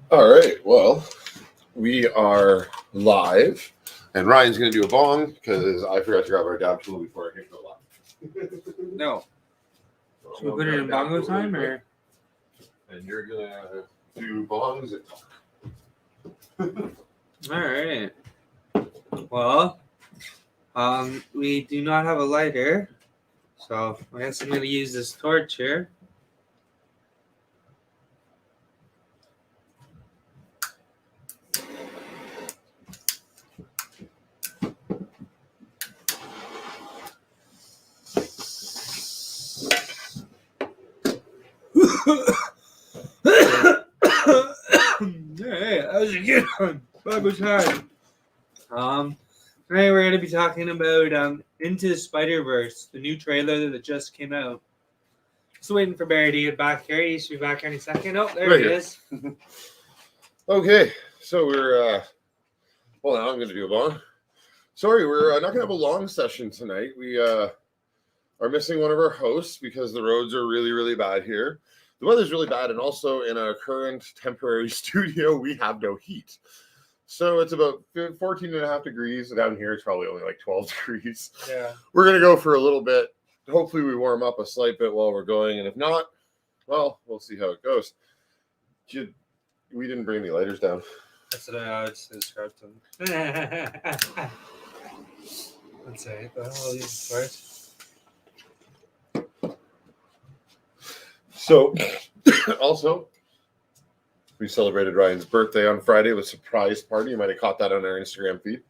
All right, well, we are live, and Ryan's going to do a bong because I forgot to grab our dab tool before I hit go live. No. Should we put it in bongo time, or? And you're going to do bongs and talk. All right. Well, we do not have a lighter, so I guess I'm going to use this torch here. Alright, that was a good one. Bongo time. Tonight we're going to be talking about Into the Spider-Verse, the new trailer that just came out. Just waiting for Barry to get back here. He should be back any second. Oh, there Right he here. is. Okay, so we're, well, now I'm going to do a bong. Sorry, we're not going to have a long session tonight. We are missing one of our hosts because the roads are really, really bad here. The weather's really bad, and also in our current temporary studio, we have no heat. So it's about 14 and a half degrees. Down here, it's probably only like 12 degrees. Yeah. We're going to go for a little bit. Hopefully, we warm up a slight bit while we're going, and if not, well, we'll see how it goes. We didn't bring any lighters down. That's what I just described to him. Let's see. I'll use first. So, also, we celebrated Ryan's birthday on Friday with a surprise party. You might have caught that on our Instagram feed.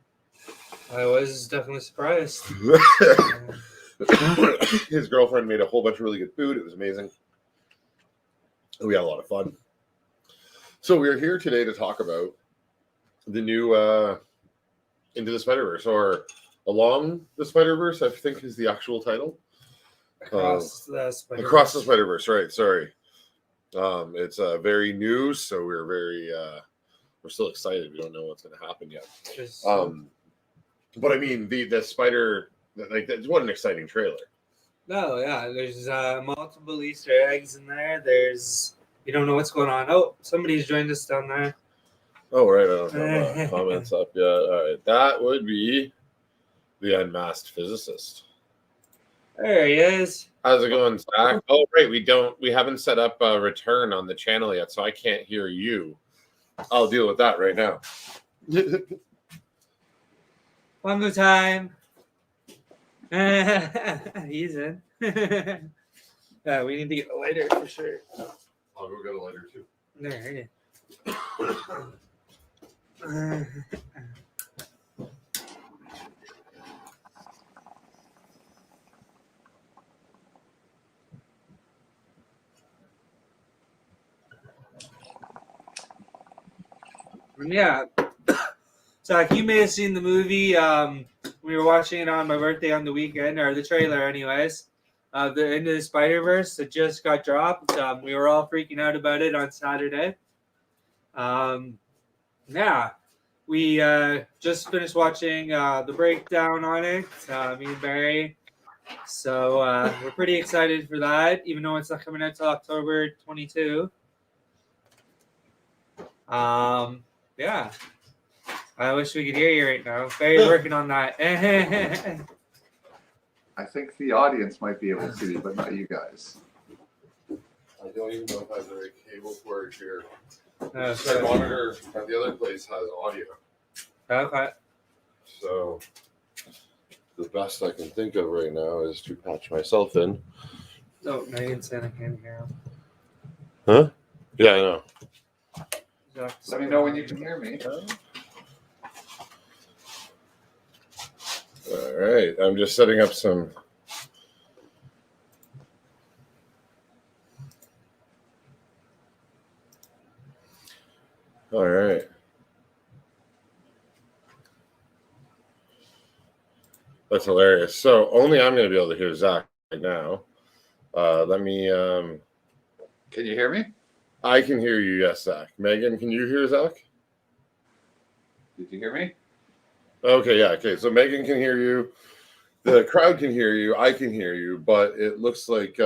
I was definitely surprised. His girlfriend made a whole bunch of really good food. It was amazing. We had a lot of fun. So we're here today to talk about the new Into the Spider-Verse, or Along the Spider-Verse, I think is the actual title. Across the Spider-Verse. Across the Spider-Verse, right, sorry. It's very new, so we're still excited. We don't know what's going to happen yet. But I mean, the spider, like, what an exciting trailer. No, yeah, there's multiple Easter eggs in there. You don't know what's going on. Oh, somebody's joined us down there. Oh, right, I don't have comments up yet. All right, that would be the unmasked physicist. There he is. How's it going, Zach? Oh, right, we haven't set up a return on the channel yet, so I can't hear you. I'll deal with that right now. Bongo time. He's in. Yeah, we need to get a lighter for sure. I'll go get a lighter too. There Yeah. Zach, you may have seen the movie. We were watching it on my birthday on the weekend, or the trailer anyways. The Into the Spider-Verse that just got dropped. We were all freaking out about it on Saturday. Yeah. We just finished watching the breakdown on it, me and Barry. So we're pretty excited for that, even though it's not coming out till October 22. Yeah. I wish we could hear you right now. Barry's working on that. I think the audience might be able to, but not you guys. I don't even know if I have the right cable for it here. Oh, The monitor at the other place has audio. Okay. So the best I can think of right now is to patch myself in. Oh, Megan said I can't hear him. Huh? Yeah, I know. Let me know when you can hear me. All right, I'm just setting up some. All right. That's hilarious. So only I'm going to be able to hear Zach right now. Let me. Can you hear me? I can hear you, yes, Zach. Megan, can you hear Zach? Did you hear me? Okay, yeah, okay. So Megan can hear you. The crowd can hear you. I can hear you, but it looks like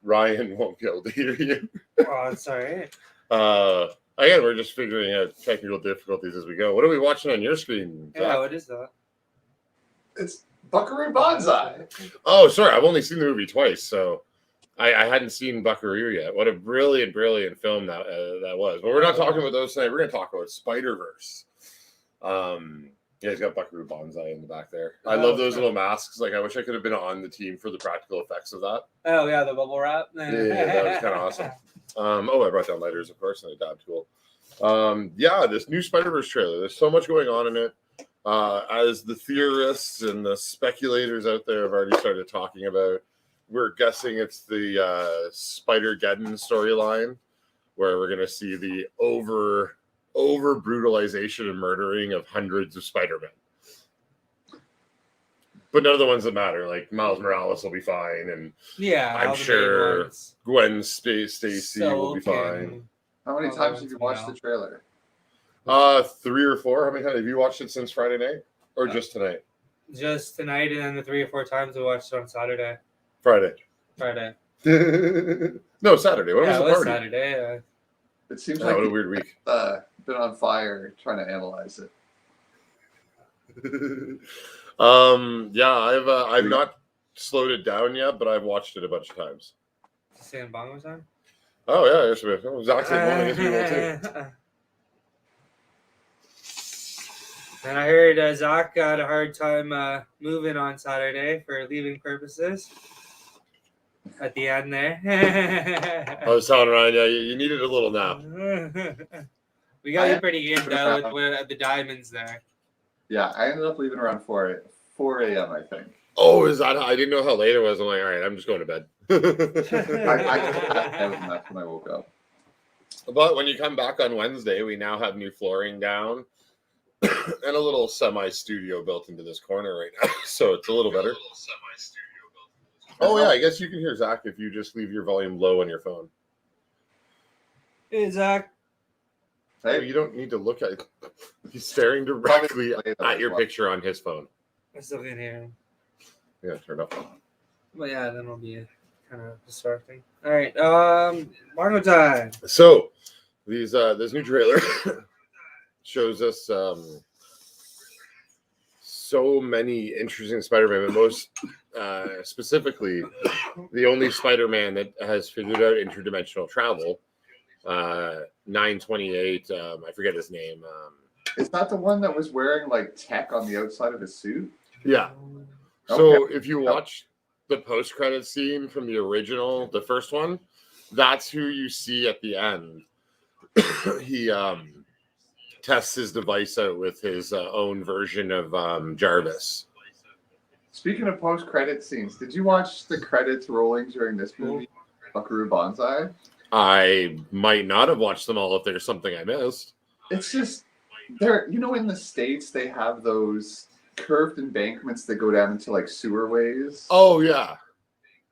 Ryan won't be able to hear you. Oh, it's all right. Again, we're just figuring out technical difficulties as we go. What are we watching on your screen, Zach? Yeah, what is that? It's Buckaroo Banzai. Oh, sorry. I've only seen the movie twice, so I hadn't seen Buckaroo yet. What a brilliant, brilliant film that was. But we're not talking about those tonight. We're going to talk about Spider-Verse. Yeah, he's got Buckaroo Banzai in the back there. I love those little masks. Like, I wish I could have been on the team for the practical effects of that. Oh, yeah, the bubble wrap. Yeah, that was kind of awesome. I brought down lighters, of course, and a dab tool. Yeah, this new Spider-Verse trailer. There's so much going on in it. As the theorists and the speculators out there have already started talking about, we're guessing it's the Spider-Geddon storyline, where we're going to see the over brutalization and murdering of hundreds of Spider-Men. But none of the ones that matter, like Miles Morales will be fine, and yeah, I'm sure Gwen Stacy will be fine. How many times have you watched the trailer? 3 or 4. How many times have you watched it since Friday night, or just tonight? Just tonight, and then the 3 or 4 times we watched it on Saturday. Friday. No, Saturday. What was the party? Saturday. Yeah. It seems Oh, like what a weird week. Been on fire trying to analyze it. Yeah, I've not slowed it down yet, but I've watched it a bunch of times. Saying Bongo time? Oh yeah, yes, exactly. And I heard Zach got a hard time moving on Saturday for leaving purposes. At the end there. I was telling Ryan, yeah, you needed a little nap. We got you pretty good though with the diamonds there. Yeah, I ended up leaving around 4 a.m. I think. Oh, is that? I didn't know how late it was. I'm like, all right, I'm just going to bed. That's when I woke up. But when you come back on Wednesday, we now have new flooring down and a little semi-studio built into this corner right now, so it's a little better. Oh yeah, I guess you can hear Zach if you just leave your volume low on your phone. Hey Zach. Hey, you don't need to look at it. He's staring directly at your picture on his phone. I still can hear him. Yeah, turn it off. But yeah, then it'll be kind of distracting. All right, Margo time. So, this new trailer shows us so many interesting Spider-Man, but most specifically, the only Spider-Man that has figured out interdimensional travel. 928. I forget his name. Is that the one that was wearing like tech on the outside of his suit? Yeah. So if you watch the post-credit scene from the original, the first one, that's who you see at the end. He tests his device out with his own version of Jarvis. Speaking of post-credit scenes, did you watch the credits rolling during this movie, Buckaroo Banzai? I might not have watched them all if there's something I missed. It's just, in the States, they have those curved embankments that go down into like sewerways. Oh, yeah.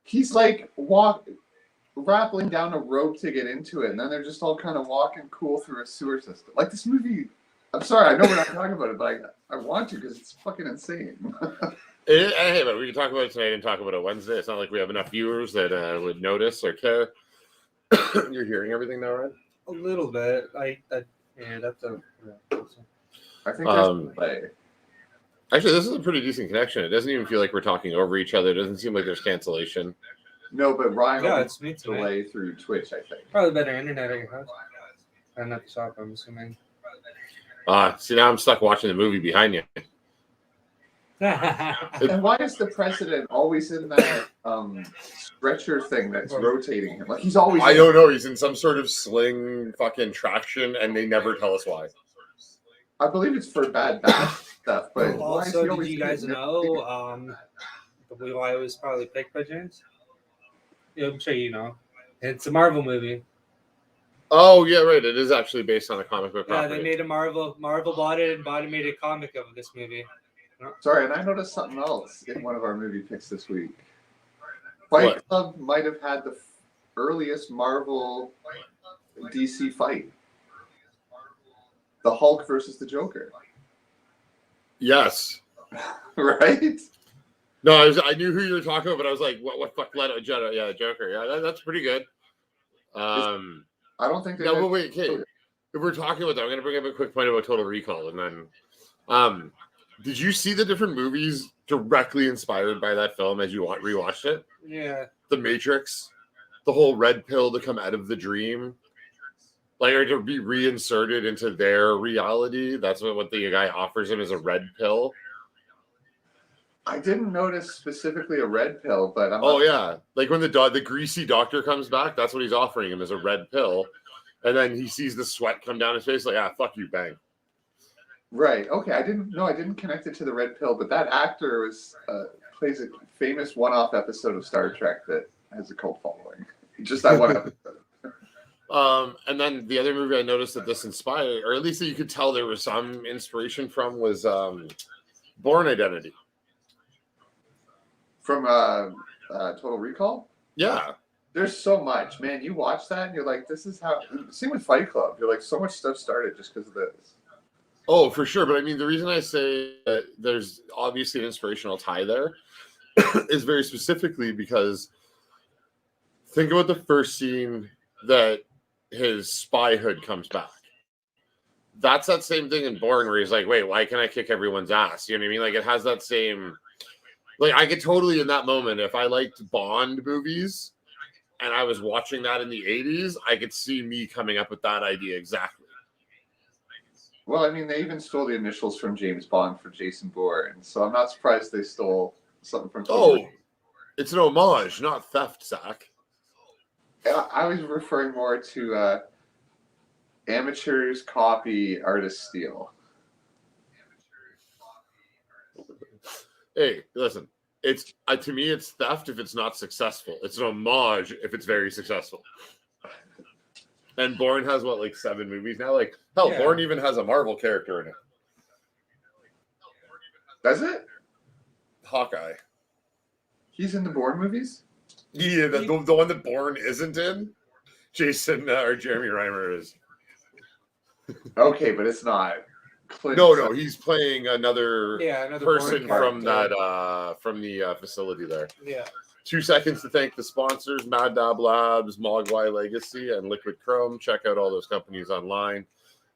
He's like rappelling down a rope to get into it, and then they're just all kind of walking cool through a sewer system. Like this movie, I'm sorry, I know we're not talking about it, but I want to because it's fucking insane. Hey, but we can talk about it tonight and talk about it Wednesday. It's not like we have enough viewers that would notice or care. You're hearing everything now, right? A little bit. I think there's a delay. Actually, this is a pretty decent connection. It doesn't even feel like we're talking over each other. It doesn't seem like there's cancellation. No, but Ryan it's me tonight. delay through Twitch, I think. Probably better internet at your house. I'm at the shop, I'm assuming. See, now I'm stuck watching the movie behind you. And why is the president always in that stretcher thing that's rotating him? Like he's always. I don't know. He's in some sort of sling fucking traction, and they never tell us why. I believe it's for bad back stuff. But also, did you guys know why it was probably picked by James? Yeah, I'm sure you know. It's a Marvel movie. Oh yeah, right. It is actually based on a comic book. Yeah, property. they made a Marvel bought it and made a comic of this movie. Sorry, and I noticed something else in one of our movie picks this week. Fight Club might have had the earliest Marvel DC fight. The Hulk versus the Joker. Yes. Right? No, I knew who you were talking about, but I was like, what fuck led a Joker? Yeah, that's pretty good. I don't think they. No, but wait, okay. if we're talking about that, I'm going to bring up a quick point about Total Recall, and then, did you see the different movies directly inspired by that film as you rewatched it? Yeah. The Matrix, the whole red pill to come out of the dream, like, or to be reinserted into their reality. That's what the guy offers him, is a red pill. I didn't notice specifically a red pill, but yeah, like when the greasy doctor comes back, that's what he's offering him, is a red pill, and then he sees the sweat come down his face, like, fuck you, bang. Right. Okay. I didn't connect it to the red pill, but that actor plays a famous one-off episode of Star Trek that has a cult following. Just that one episode. And then the other movie I noticed that this inspired, or at least that you could tell there was some inspiration from, was Bourne Identity. From Total Recall? Yeah. There's so much, man. You watch that and you're like, this is how. Same with Fight Club. You're like, so much stuff started just because of this. Oh, for sure. But I mean, the reason I say that there's obviously an inspirational tie there is very specifically because think about the first scene that his spy hood comes back. That's that same thing in Bourne where he's like, wait, why can't I kick everyone's ass? You know what I mean? Like, it has that same, like, I could totally in that moment, if I liked Bond movies and I was watching that in the 80s, I could see me coming up with that idea exactly. Well, I mean, they even stole the initials from James Bond for Jason Bourne, so I'm not surprised they stole something from. It's an homage, not theft, Zach. I was referring more to amateurs copy, artists steal. Hey, listen. It's to me, it's theft if it's not successful. It's an homage if it's very successful. And Bourne has what, like 7 movies now? Like, hell, yeah. Bourne even has a Marvel character in it. Does it? Hawkeye. He's in the Bourne movies? Yeah, the one that Bourne isn't in? Jason or Jeremy Reimer is. Okay, but it's not. No, he's playing another person from the facility there. Yeah. 2 seconds to thank the sponsors: Mad Dab Labs, Mogwai Legacy, and Liquid Chrome. Check out all those companies online,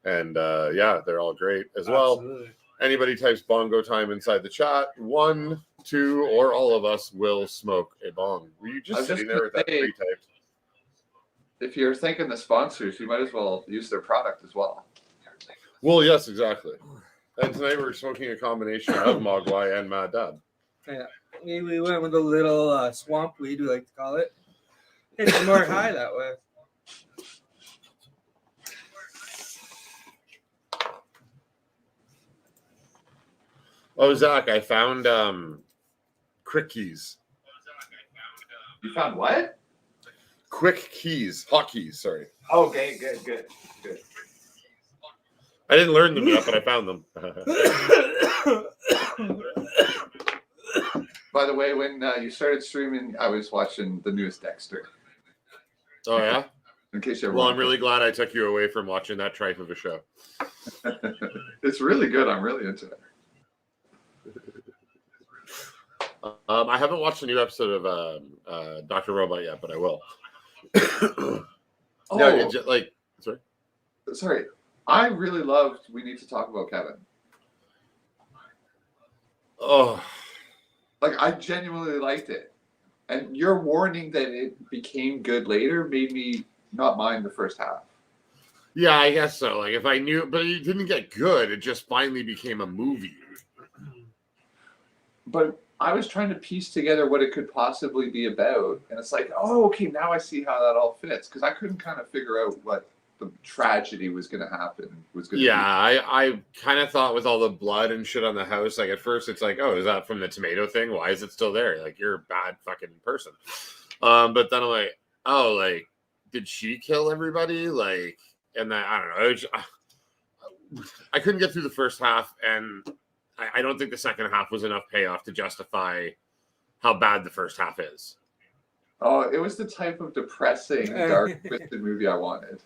and they're all great as well. Absolutely. Anybody types bongo time inside the chat, 1, 2, or all of us will smoke a bong. Were you just sitting there with that pre-typed? If you're thanking the sponsors, you might as well use their product as well. Well, yes, exactly. And tonight we're smoking a combination of Mogwai and Mad Dab. Yeah, we went with a little swamp weed, we like to call it. It's more high that way. Oh, Zach, I found Quick Keys. You found what? Quick Keys. Hotkeys, sorry. Okay, good. I didn't learn them yet, but I found them. By the way, when you started streaming, I was watching the newest Dexter. Oh, yeah? In case you're I'm really glad I took you away from watching that tripe of a show. It's really good. I'm really into it. I haven't watched a new episode of Dr. Robot yet, but I will. Sorry. I really loved We Need to Talk About Kevin. Oh. Like, I genuinely liked it. And your warning that it became good later made me not mind the first half. Yeah, I guess so. Like, if I knew, but it didn't get good. It just finally became a movie. But I was trying to piece together what it could possibly be about. And it's like, oh, okay, now I see how that all fits. Because I couldn't kind of figure out what the tragedy was going to happen. I kind of thought with all the blood and shit on the house, like at first it's like, oh, is that from the tomato thing? Why is it still there? Like, you're a bad fucking person. But then I'm like, oh, like, did she kill everybody? Like, and then I don't know. I couldn't get through the first half, and I don't think the second half was enough payoff to justify how bad the first half is. Oh, it was the type of depressing, dark, twisted movie I wanted.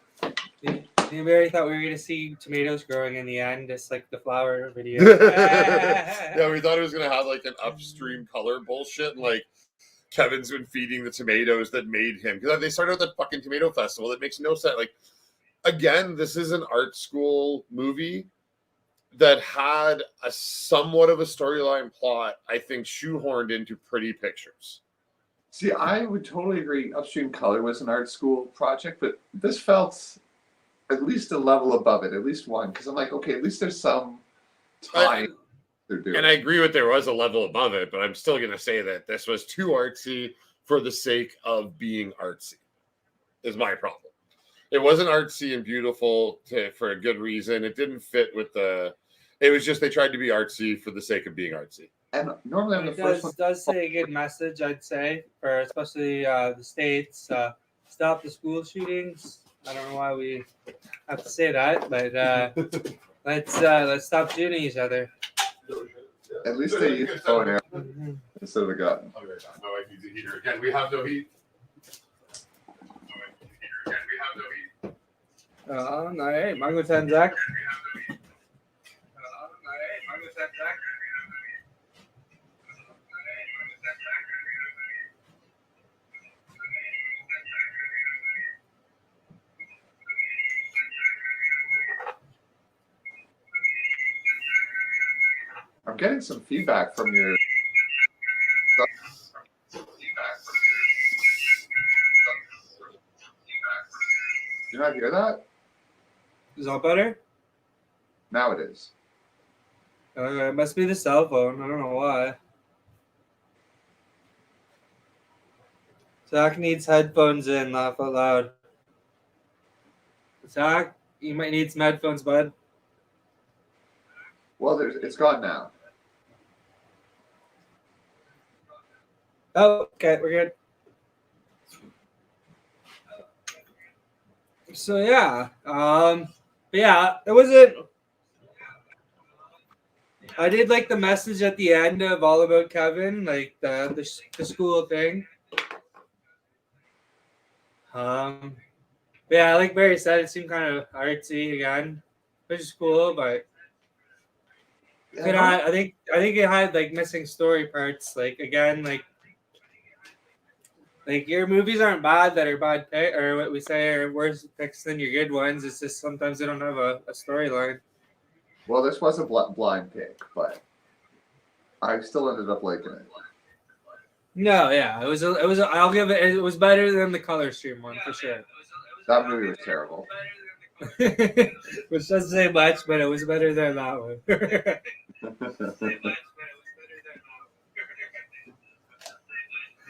Anybody thought we were going to see tomatoes growing in the end, just like the flower video? Yeah, we thought it was going to have like an upstream color bullshit, and like Kevin's been feeding the tomatoes that made him. Because they started out that fucking tomato festival that makes no sense. Like, again, this is an art school movie that had a somewhat of a storyline plot, I think, shoehorned into pretty pictures. See, I would totally agree. Upstream Color was an art school project, but this felt at least a level above it, at least one. Because I'm like, okay, at least there's some time they're doing. And I agree with there was a level above it, but I'm still going to say that this was too artsy for the sake of being artsy, is my problem. It wasn't artsy and beautiful for a good reason. It didn't fit with the... It was just they tried to be artsy for the sake of being artsy. And normally on the first one, does say a good message, I'd say, for especially the States. Stop the school shootings. I don't know why we have to say that, but let's stop shooting each other. at least they used bow and arrow instead of a gun. My wife needs a heater again. We have no heat. All right, Mango Tanzak. I'm getting some feedback from your. Do you not hear that? Is that better? Now it is. It must be the cell phone. I don't know why. Zach needs headphones in, laugh out loud. Zach, you might need some headphones, bud. Well, it's gone now. Oh, okay, we're good. So yeah, it wasn't. I did like the message at the end of All About Kevin, like the school thing. Yeah, like Barry said, it seemed kind of artsy again, which is cool, but I think it had like missing story parts. Like again, like your movies aren't bad that are bad pick, or what we say are worse picks than your good ones. It's just sometimes they don't have a storyline. Well, this was a blind pick, but I still ended up liking it. No, yeah, it was. I'll give it. It was better than the color stream one for sure. That movie was terrible. Which doesn't say much, but it was better than that one.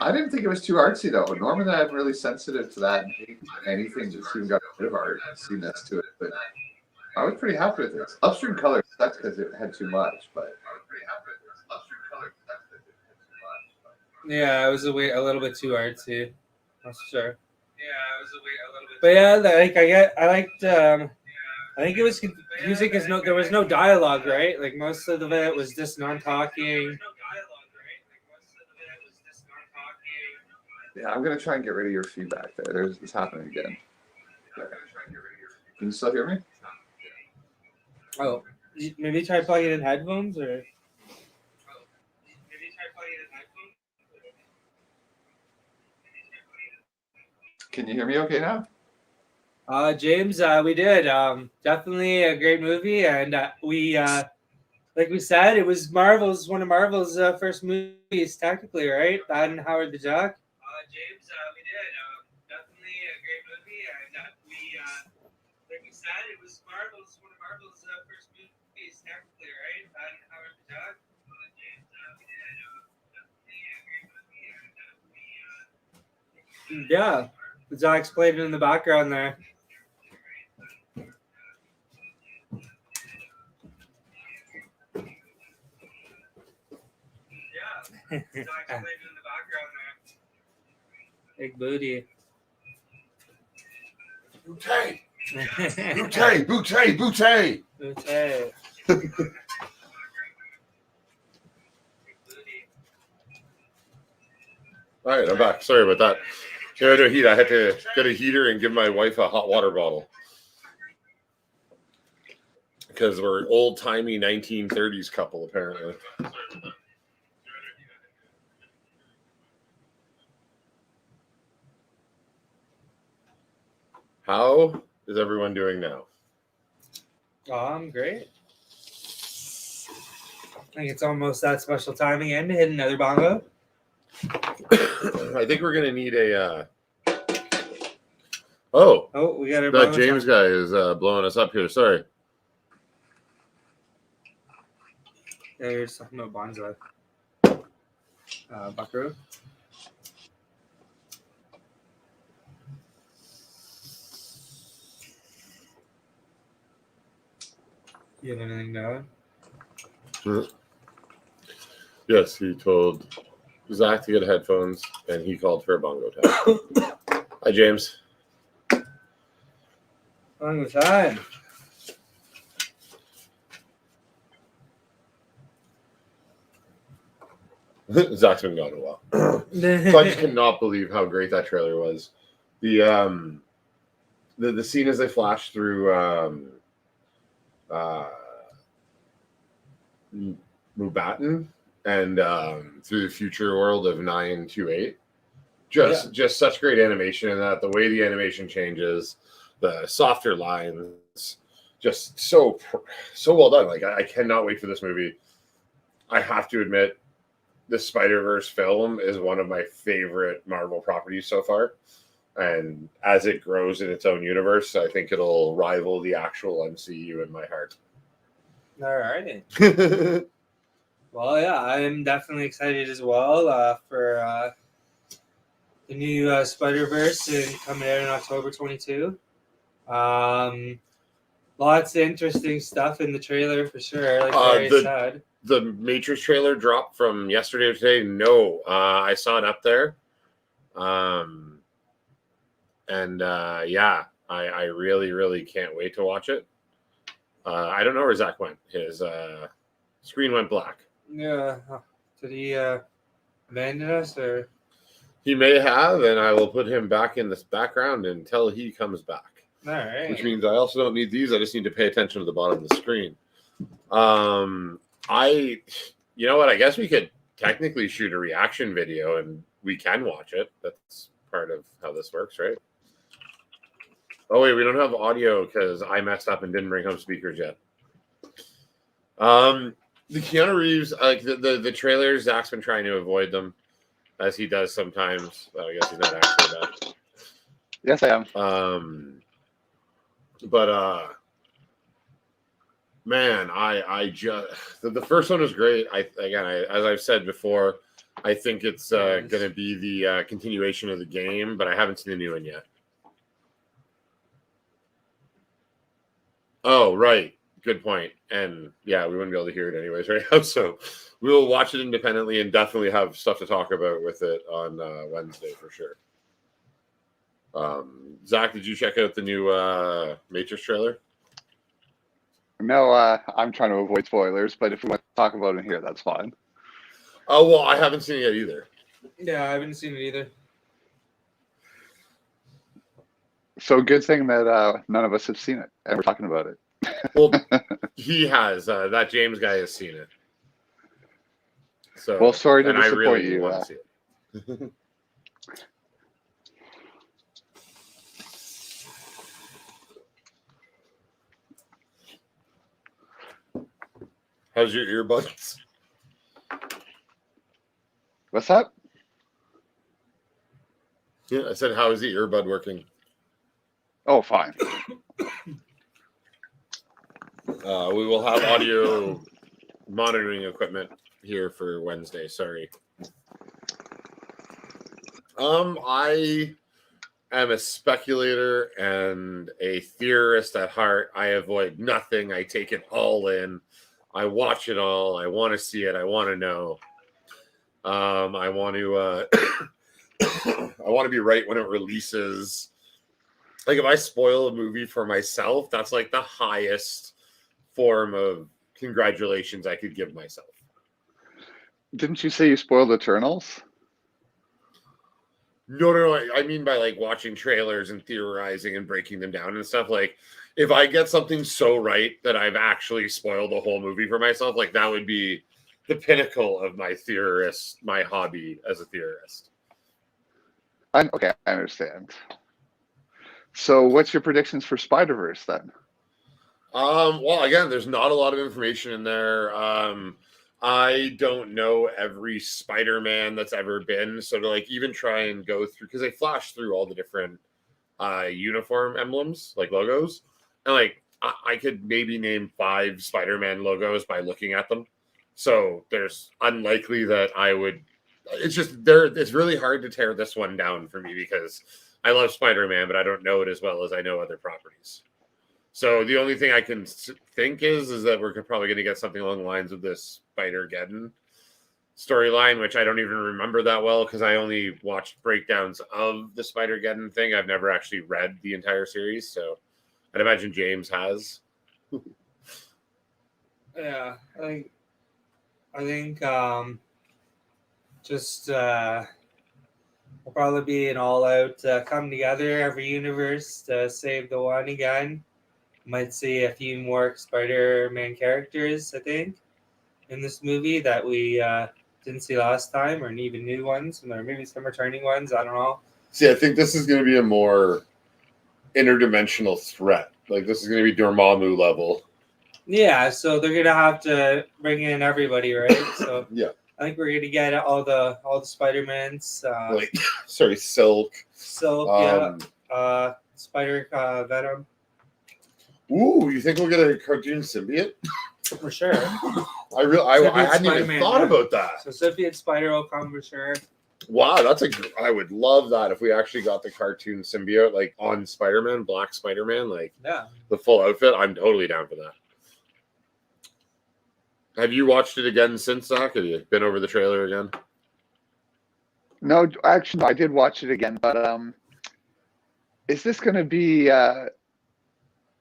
I didn't think it was too artsy though. Normally, I'm really sensitive to that. Anything that's even got a bit of artsiness to it, but I was pretty happy with this. Upstream Color sucks because it had too much, but yeah, it was a little bit too artsy. That's for sure. But yeah, like I liked. I think it was confusing because there was no dialogue, right? Like most of it was just non-talking. yeah, I'm gonna try and get rid of your feedback there. It's happening again. Can you still hear me? Oh, maybe try plugging in headphones or. Can you hear me okay now? James, we did. Definitely a great movie, and we, like we said, it was one of Marvel's first movies, technically, right? That and Howard the Duck. James, we did. Definitely a great movie, and we, like we said, it was one of Marvel's first movies, technically, right? That and Howard the Duck. James, we did. Definitely a great movie, and we. Yeah, the Ducks played it in the background there. Big booty. Boutte! Boutte! Boutte! Boutte! Boutte. All right, I'm back. Sorry about that. Here, no heat. I had to get a heater and give my wife a hot water bottle because we're old-timey 1930s couple, apparently. How is everyone doing now? I'm great. I think it's almost that special time again to hit another bongo. I think we're gonna need a. Oh, we got our that bongo James time. guy is blowing us up here. Sorry. Yeah, you're just talking about bonsai. Buckaroo. You have anything to add? Yes, he told Zach to get headphones, and he called for a bongo time. Hi, James. Bongo time. Zach's been gone a while. So I just cannot believe how great that trailer was. The scene as they flash through Mubatan and through the future world of 928. Just such great animation in that. The way the animation changes, the softer lines, just so well done. Like I cannot wait for this movie. I have to admit, the Spider-Verse film is one of my favorite Marvel properties so far. And as it grows in its own universe, I think it'll rival the actual MCU in my heart. All righty. Well, yeah, I'm definitely excited as well for the new Spider-Verse and coming out in October 22. Lots of interesting stuff in the trailer for sure. Like very sad. The Matrix trailer dropped from yesterday or today. No, I saw it up there. Yeah, I really, really can't wait to watch it. I don't know where Zach went. His screen went black. Yeah. Did he abandon us or? He may have, and I will put him back in this background until he comes back. All right. Which means I also don't need these. I just need to pay attention to the bottom of the screen. You know what? I guess we could technically shoot a reaction video and we can watch it. That's part of how this works, right? Oh, wait, we don't have audio because I messed up and didn't bring home speakers yet. The Keanu Reeves, like the trailers, Zach's been trying to avoid them as he does sometimes. Well, I guess he's not actually that. Yes, I am. Man, I just the first one was great. As I've said before, I think it's going to be the continuation of the game, but I haven't seen the new one yet. Oh, right. Good point. And yeah, we wouldn't be able to hear it anyways right now. So we'll watch it independently and definitely have stuff to talk about with it on Wednesday for sure. Zach, did you check out the new Matrix trailer? No, I'm trying to avoid spoilers, but if we want to talk about it here, that's fine. Oh, well, I haven't seen it yet either. Yeah, I haven't seen it either. So good thing that none of us have seen it, and we're talking about it. Well, he has. That James guy has seen it. So, well, sorry to and I disappoint really you. want to see it. How's your earbuds? What's that? Yeah, I said, how is the earbud working? Oh, fine. We will have audio monitoring equipment here for Wednesday. Sorry. I am a speculator and a theorist at heart. I avoid nothing. I take it all in. I watch it all. I want to see it. I want to know. I want to. I want to be right when it releases. Like if I spoil a movie for myself, that's like the highest form of congratulations I could give myself. Didn't you say you spoiled Eternals? No. I mean by like watching trailers and theorizing and breaking them down and stuff. Like if I get something so right that I've actually spoiled the whole movie for myself, like that would be the pinnacle of my hobby as a theorist. Okay, I understand. So, what's your predictions for Spider-Verse then? Well, again, there's not a lot of information in there. I don't know every Spider-Man that's ever been, so to like even try and go through, because they flash through all the different uniform emblems, like logos, and like I could maybe name 5 Spider-Man logos by looking at them. So there's unlikely that I would. It's just there. It's really hard to tear this one down for me because I love Spider-Man, but I don't know it as well as I know other properties. So the only thing I can think is that we're probably going to get something along the lines of this Spider-Geddon storyline, which I don't even remember that well because I only watched breakdowns of the Spider-Geddon thing. I've never actually read the entire series, so I'd imagine James has. Yeah, I think just will probably be an all-out come together every universe to save the one again. Might see a few more Spider-Man characters, I think, in this movie that we didn't see last time, or even new ones, or maybe some returning ones. I don't know. See, I think this is going to be a more interdimensional threat. Like this is going to be Dormammu level. Yeah, so they're gonna have to bring in everybody, right? So Yeah. I think we're gonna get all the Spider-Mans. Like, sorry, Silk. Silk, Spider Venom. Ooh, you think we'll get a cartoon symbiote? For sure. I hadn't even thought about that. So Symbiote Spider will come for sure. Wow, I would love that if we actually got the cartoon symbiote like on Spider-Man, Black Spider-Man, like the full outfit. I'm totally down for that. Have you watched it again since, Zach? Have you been over the trailer again? No, actually, I did watch it again, but is this going to be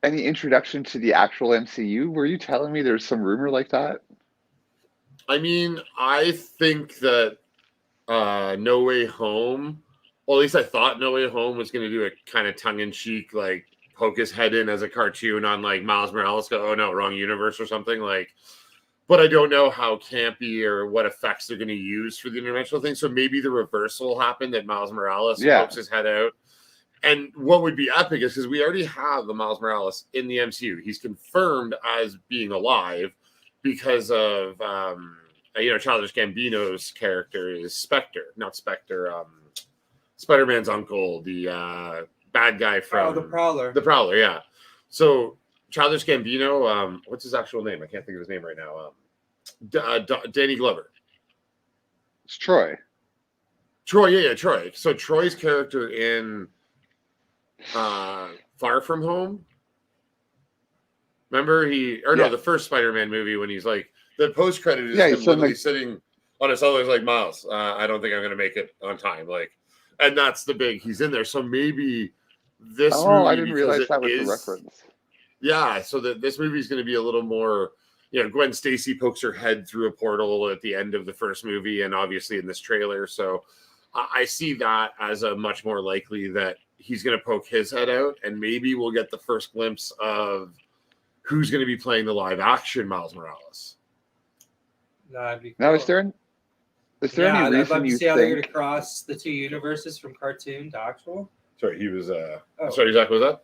any introduction to the actual MCU? Were you telling me there's some rumor like that? I mean, I think that No Way Home, well, at least I thought No Way Home was going to do a kind of tongue-in-cheek, like, poke his head in as a cartoon on, like, Miles Morales, go, oh, no, wrong universe or something, like, but I don't know how campy or what effects they're going to use for the interdimensional thing, so maybe the reversal will happen, that Miles Morales pokes his head out. And what would be epic is because we already have the Miles Morales in the MCU. He's confirmed as being alive because of, Childish Gambino's character is Spectre, not Spectre, Spider-Man's uncle, the bad guy from... the Prowler. The Prowler, yeah. So Childish Gambino, what's his actual name? I can't think of his name right now. Danny Glover. It's Troy. Troy. So Troy's character in... Far From Home. Remember the first Spider-Man movie when he's like the post credit is him literally sitting on his elbow like Miles. I don't think I'm going to make it on time. Like, and that's the big. He's in there, so maybe this. Oh, I didn't realize that was the reference. Yeah, so this movie is going to be a little more. Gwen Stacy pokes her head through a portal at the end of the first movie, and obviously in this trailer. So I see that as a much more likely that he's going to poke his head out, and maybe we'll get the first glimpse of who's going to be playing the live action Miles Morales. That'd be cool. Now, is there any reason I'd love to you see how they're think... going to cross the two universes from cartoon to actual? Sorry, he was... Sorry, Zach, what was that?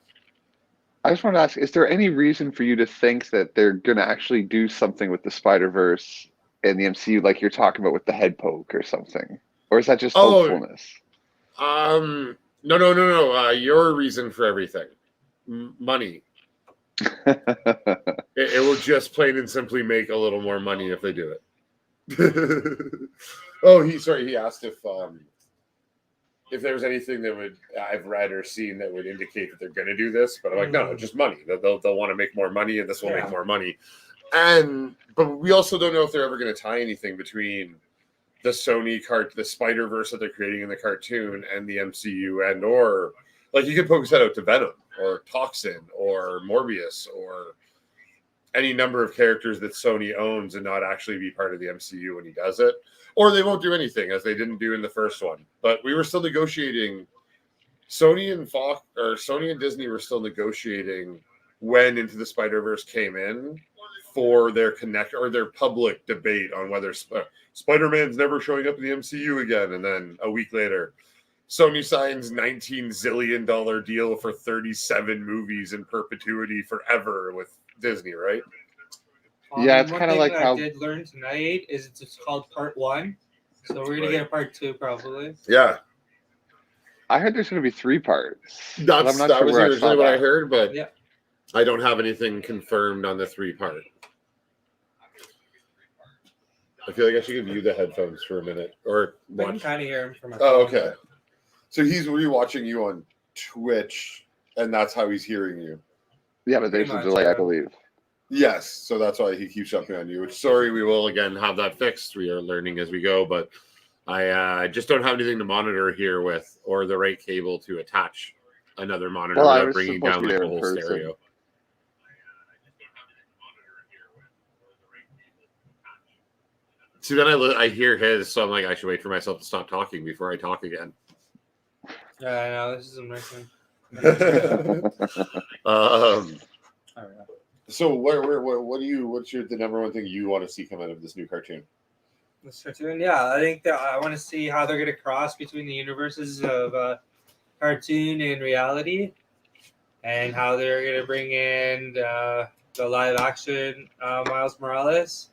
I just want to ask, is there any reason for you to think that they're going to actually do something with the Spider-Verse in the MCU, like you're talking about with the head poke or something? Or is that just hopefulness? No. Your reason for everything. Money. It will just plain and simply make a little more money if they do it. He asked if there was anything that I've read or seen that would indicate that they're going to do this, but I'm like, no, just money. They'll want to make more money, and this will make more money. But we also don't know if they're ever going to tie anything between the Sony the Spider-Verse that they're creating in the cartoon and the MCU, or like you could poke his head out to Venom or Toxin or Morbius or any number of characters that Sony owns and not actually be part of the MCU when he does it. Or they won't do anything, as they didn't do in the first one. But we were still negotiating. Sony and Disney were still negotiating when Into the Spider-Verse came in for their their public debate on whether Spider-Man's never showing up in the MCU again. And then a week later, Sony signs $19 zillion deal for 37 movies in perpetuity forever with Disney, right? Yeah, it's one kinda thing like that how- I did learn tonight is it's called Part 1. So we're gonna get a Part 2 probably. Yeah, I heard there's going to be 3 parts. But I'm not that sure was where I originally saw what I that. heard, but Yeah. I don't have anything confirmed on the 3-part. I feel like I should give you the headphones for a minute or I can watch. kind of hear him from my Oh, phone. okay. So he's rewatching you on Twitch, and that's how he's hearing you. Yeah, but there's Pretty a much, delay, I yeah. believe. Yes, so that's why he keeps jumping on you. Which, sorry, we will again have that fixed. We are learning as we go, but I just don't have anything to monitor here with, or the right cable to attach another monitor Well, I without was bringing supposed down to be like there the in whole person. stereo. See, then I hear his, so I'm like, I should wait for myself to stop talking before I talk again. Yeah, I know this isn't working. um, All right. so what's the number one thing you want to see come out of this new cartoon? This cartoon, yeah, I think that I want to see how they're gonna cross between the universes of cartoon and reality, and how they're gonna bring in the live action Miles Morales,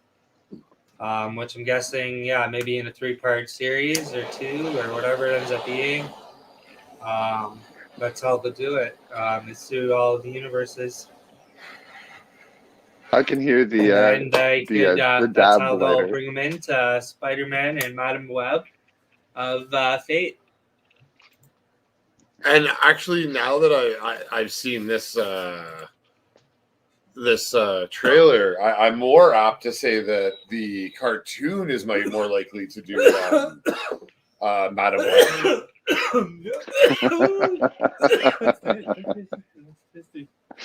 which I'm guessing, yeah, maybe in a 3-part series or 2 or whatever it ends up being. That's how they'll do it. It's through all of the universes. I can hear the That's dab how they'll lighter. bring them into Spider-Man and Madam Web of Fate. And actually, now that I've seen this trailer, I'm more apt to say that the cartoon is more likely to do Madam Web.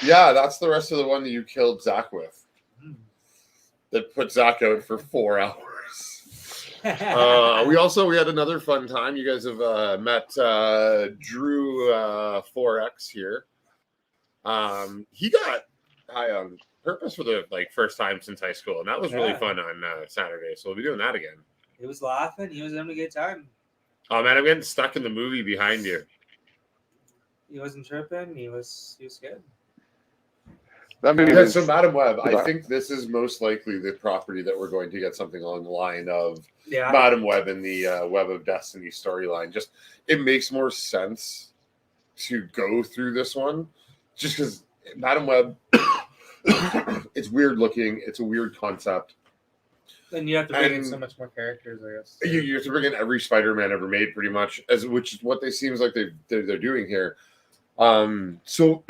Yeah, that's the rest of the one that you killed Zach with. That put Zach out for 4 hours. We had another fun time. You guys have met Drew 4X here. He got high on purpose for the first time since high school, and that was really fun on Saturday. So we'll be doing that again. He was laughing. He was having a good time. Oh man, I'm getting stuck in the movie behind you. He wasn't tripping. He was good. That movie Yeah, was so Madam Web, I bizarre. think this is most likely the property that we're going to get something along the line of Yeah. Madam Web and the Web of Destiny storyline. Just it makes more sense to go through this one, just because Madam Web, it's weird looking. It's a weird concept. And you have to bring in And so much more characters, I guess. You have to bring in every Spider-Man ever made, pretty much, which is what they seems like they're doing here. So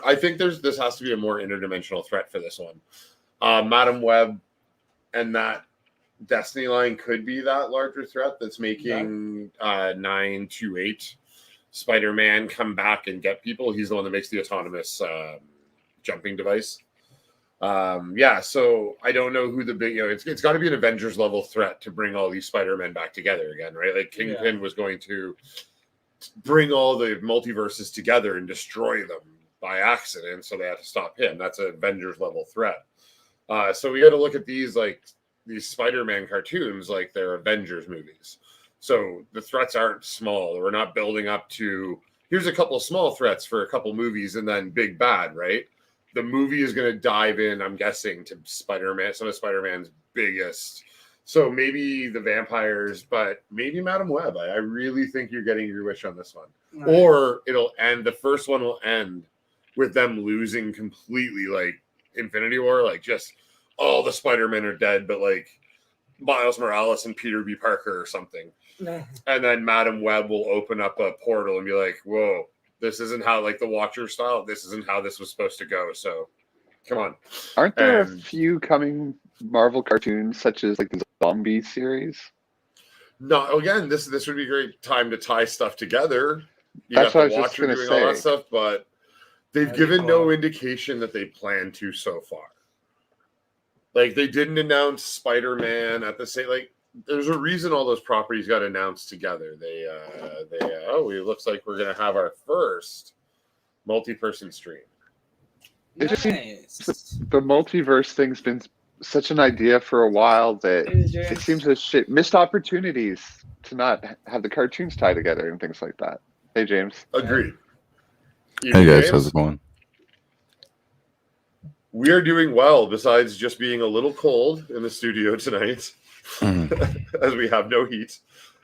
I think this has to be a more interdimensional threat for this one. Madam Web and that Destiny line could be that larger threat that's making 928 Spider-Man come back and get people. He's the one that makes the autonomous jumping device. So I don't know who the big, it's got to be an Avengers level threat to bring all these Spider-Men back together again, right? Like Kingpin was going to bring all the multiverses together and destroy them by accident, so they had to stop him. That's an Avengers level threat. So we got to look at these Spider-Man cartoons like they're Avengers movies. So the threats aren't small. We're not building up to here's a couple small threats for a couple movies and then big bad, right? The movie is going to dive in, I'm guessing, to Spider-Man, some of Spider-Man's biggest. So maybe the vampires, but maybe Madam Web. I really think you're getting your wish on this one. Nice. Or it'll end, the first one will end with them losing completely, like Infinity War, like just all the Spider-Men are dead, but like Miles Morales and Peter B. Parker or something. And then Madam Web will open up a portal and be like, whoa, this isn't how, like the Watcher style, this isn't how this was supposed to go. So come on. Aren't there a few coming Marvel cartoons, such as like the zombie series? No, again, this would be a great time to tie stuff together. That's what I was just going to say. All that stuff, but they've given no indication that they plan to so far. Like they didn't announce Spider-Man at the same. Like there's a reason all those properties got announced together. It looks like we're gonna have our first multi-person stream. It just Nice. the multiverse thing's been such an idea for a while that Hey, it James. seems a shit missed opportunities to not have the cartoons tie together and things like that. Hey, James. Agreed. Hey Evening, guys, James. how's it going? We are doing well, besides just being a little cold in the studio tonight, as we have no heat.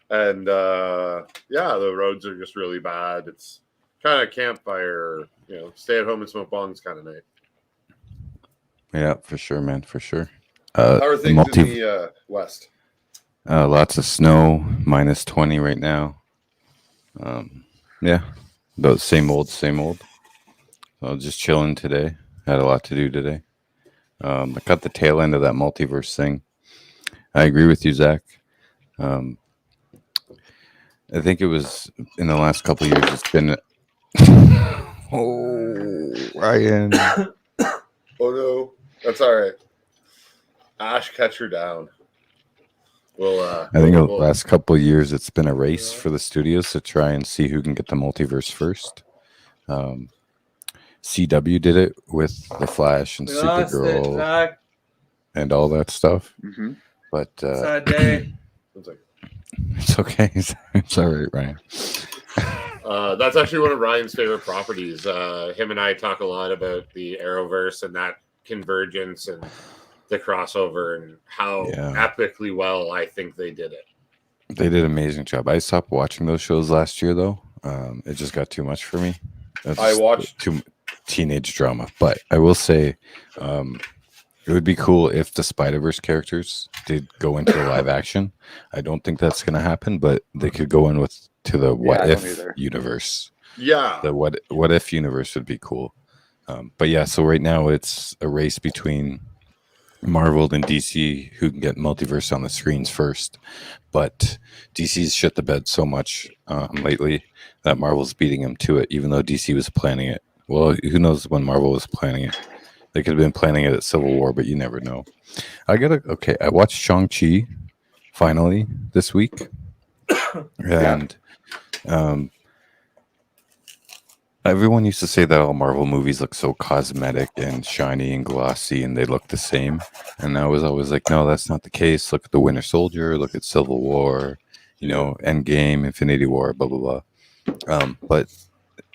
And yeah, the roads are just really bad. It's kind of campfire, stay at home and smoke bongs kind of night. Yeah, for sure, man, for sure. How are things in the west? Lots of snow, minus 20 right now. Yeah, about same old, same old. So just chilling today. Had a lot to do today. I got the tail end of that multiverse thing. I agree with you, Zach. I think it was in the last couple of years. It's been. Oh, Ryan. Oh no, that's all right. Ash, catch her down. I think the last couple of years it's been a race for the studios to try and see who can get the multiverse first. CW did it with The Flash and We lost it, Supergirl Zach. and all that stuff. Mm-hmm. But Sad day. it's okay. It's all right, Ryan. That's actually one of Ryan's favorite properties. Him and I talk a lot about the Arrowverse and that convergence and the crossover and how epically well I think they did it. They did an amazing job. I stopped watching those shows last year, though. It just got too much for me. I watched too teenage drama, but I will say it would be cool if the Spider-Verse characters did go into the live action. I don't think that's going to happen, but they could go in to the what if universe. Yeah, the what if universe would be cool. But yeah, so right now it's a race between Marvel and DC who can get multiverse on the screens first. But DC's shit the bed so much lately that Marvel's beating them to it, even though DC was planning it. Well, who knows when Marvel was planning it? They could have been planning it at Civil War, but you never know. I watched Shang-Chi finally this week. And everyone used to say that all Marvel movies look so cosmetic and shiny and glossy and they look the same. And I was always like, no, that's not the case. Look at the Winter Soldier, look at Civil War, Endgame, Infinity War, blah, blah, blah. But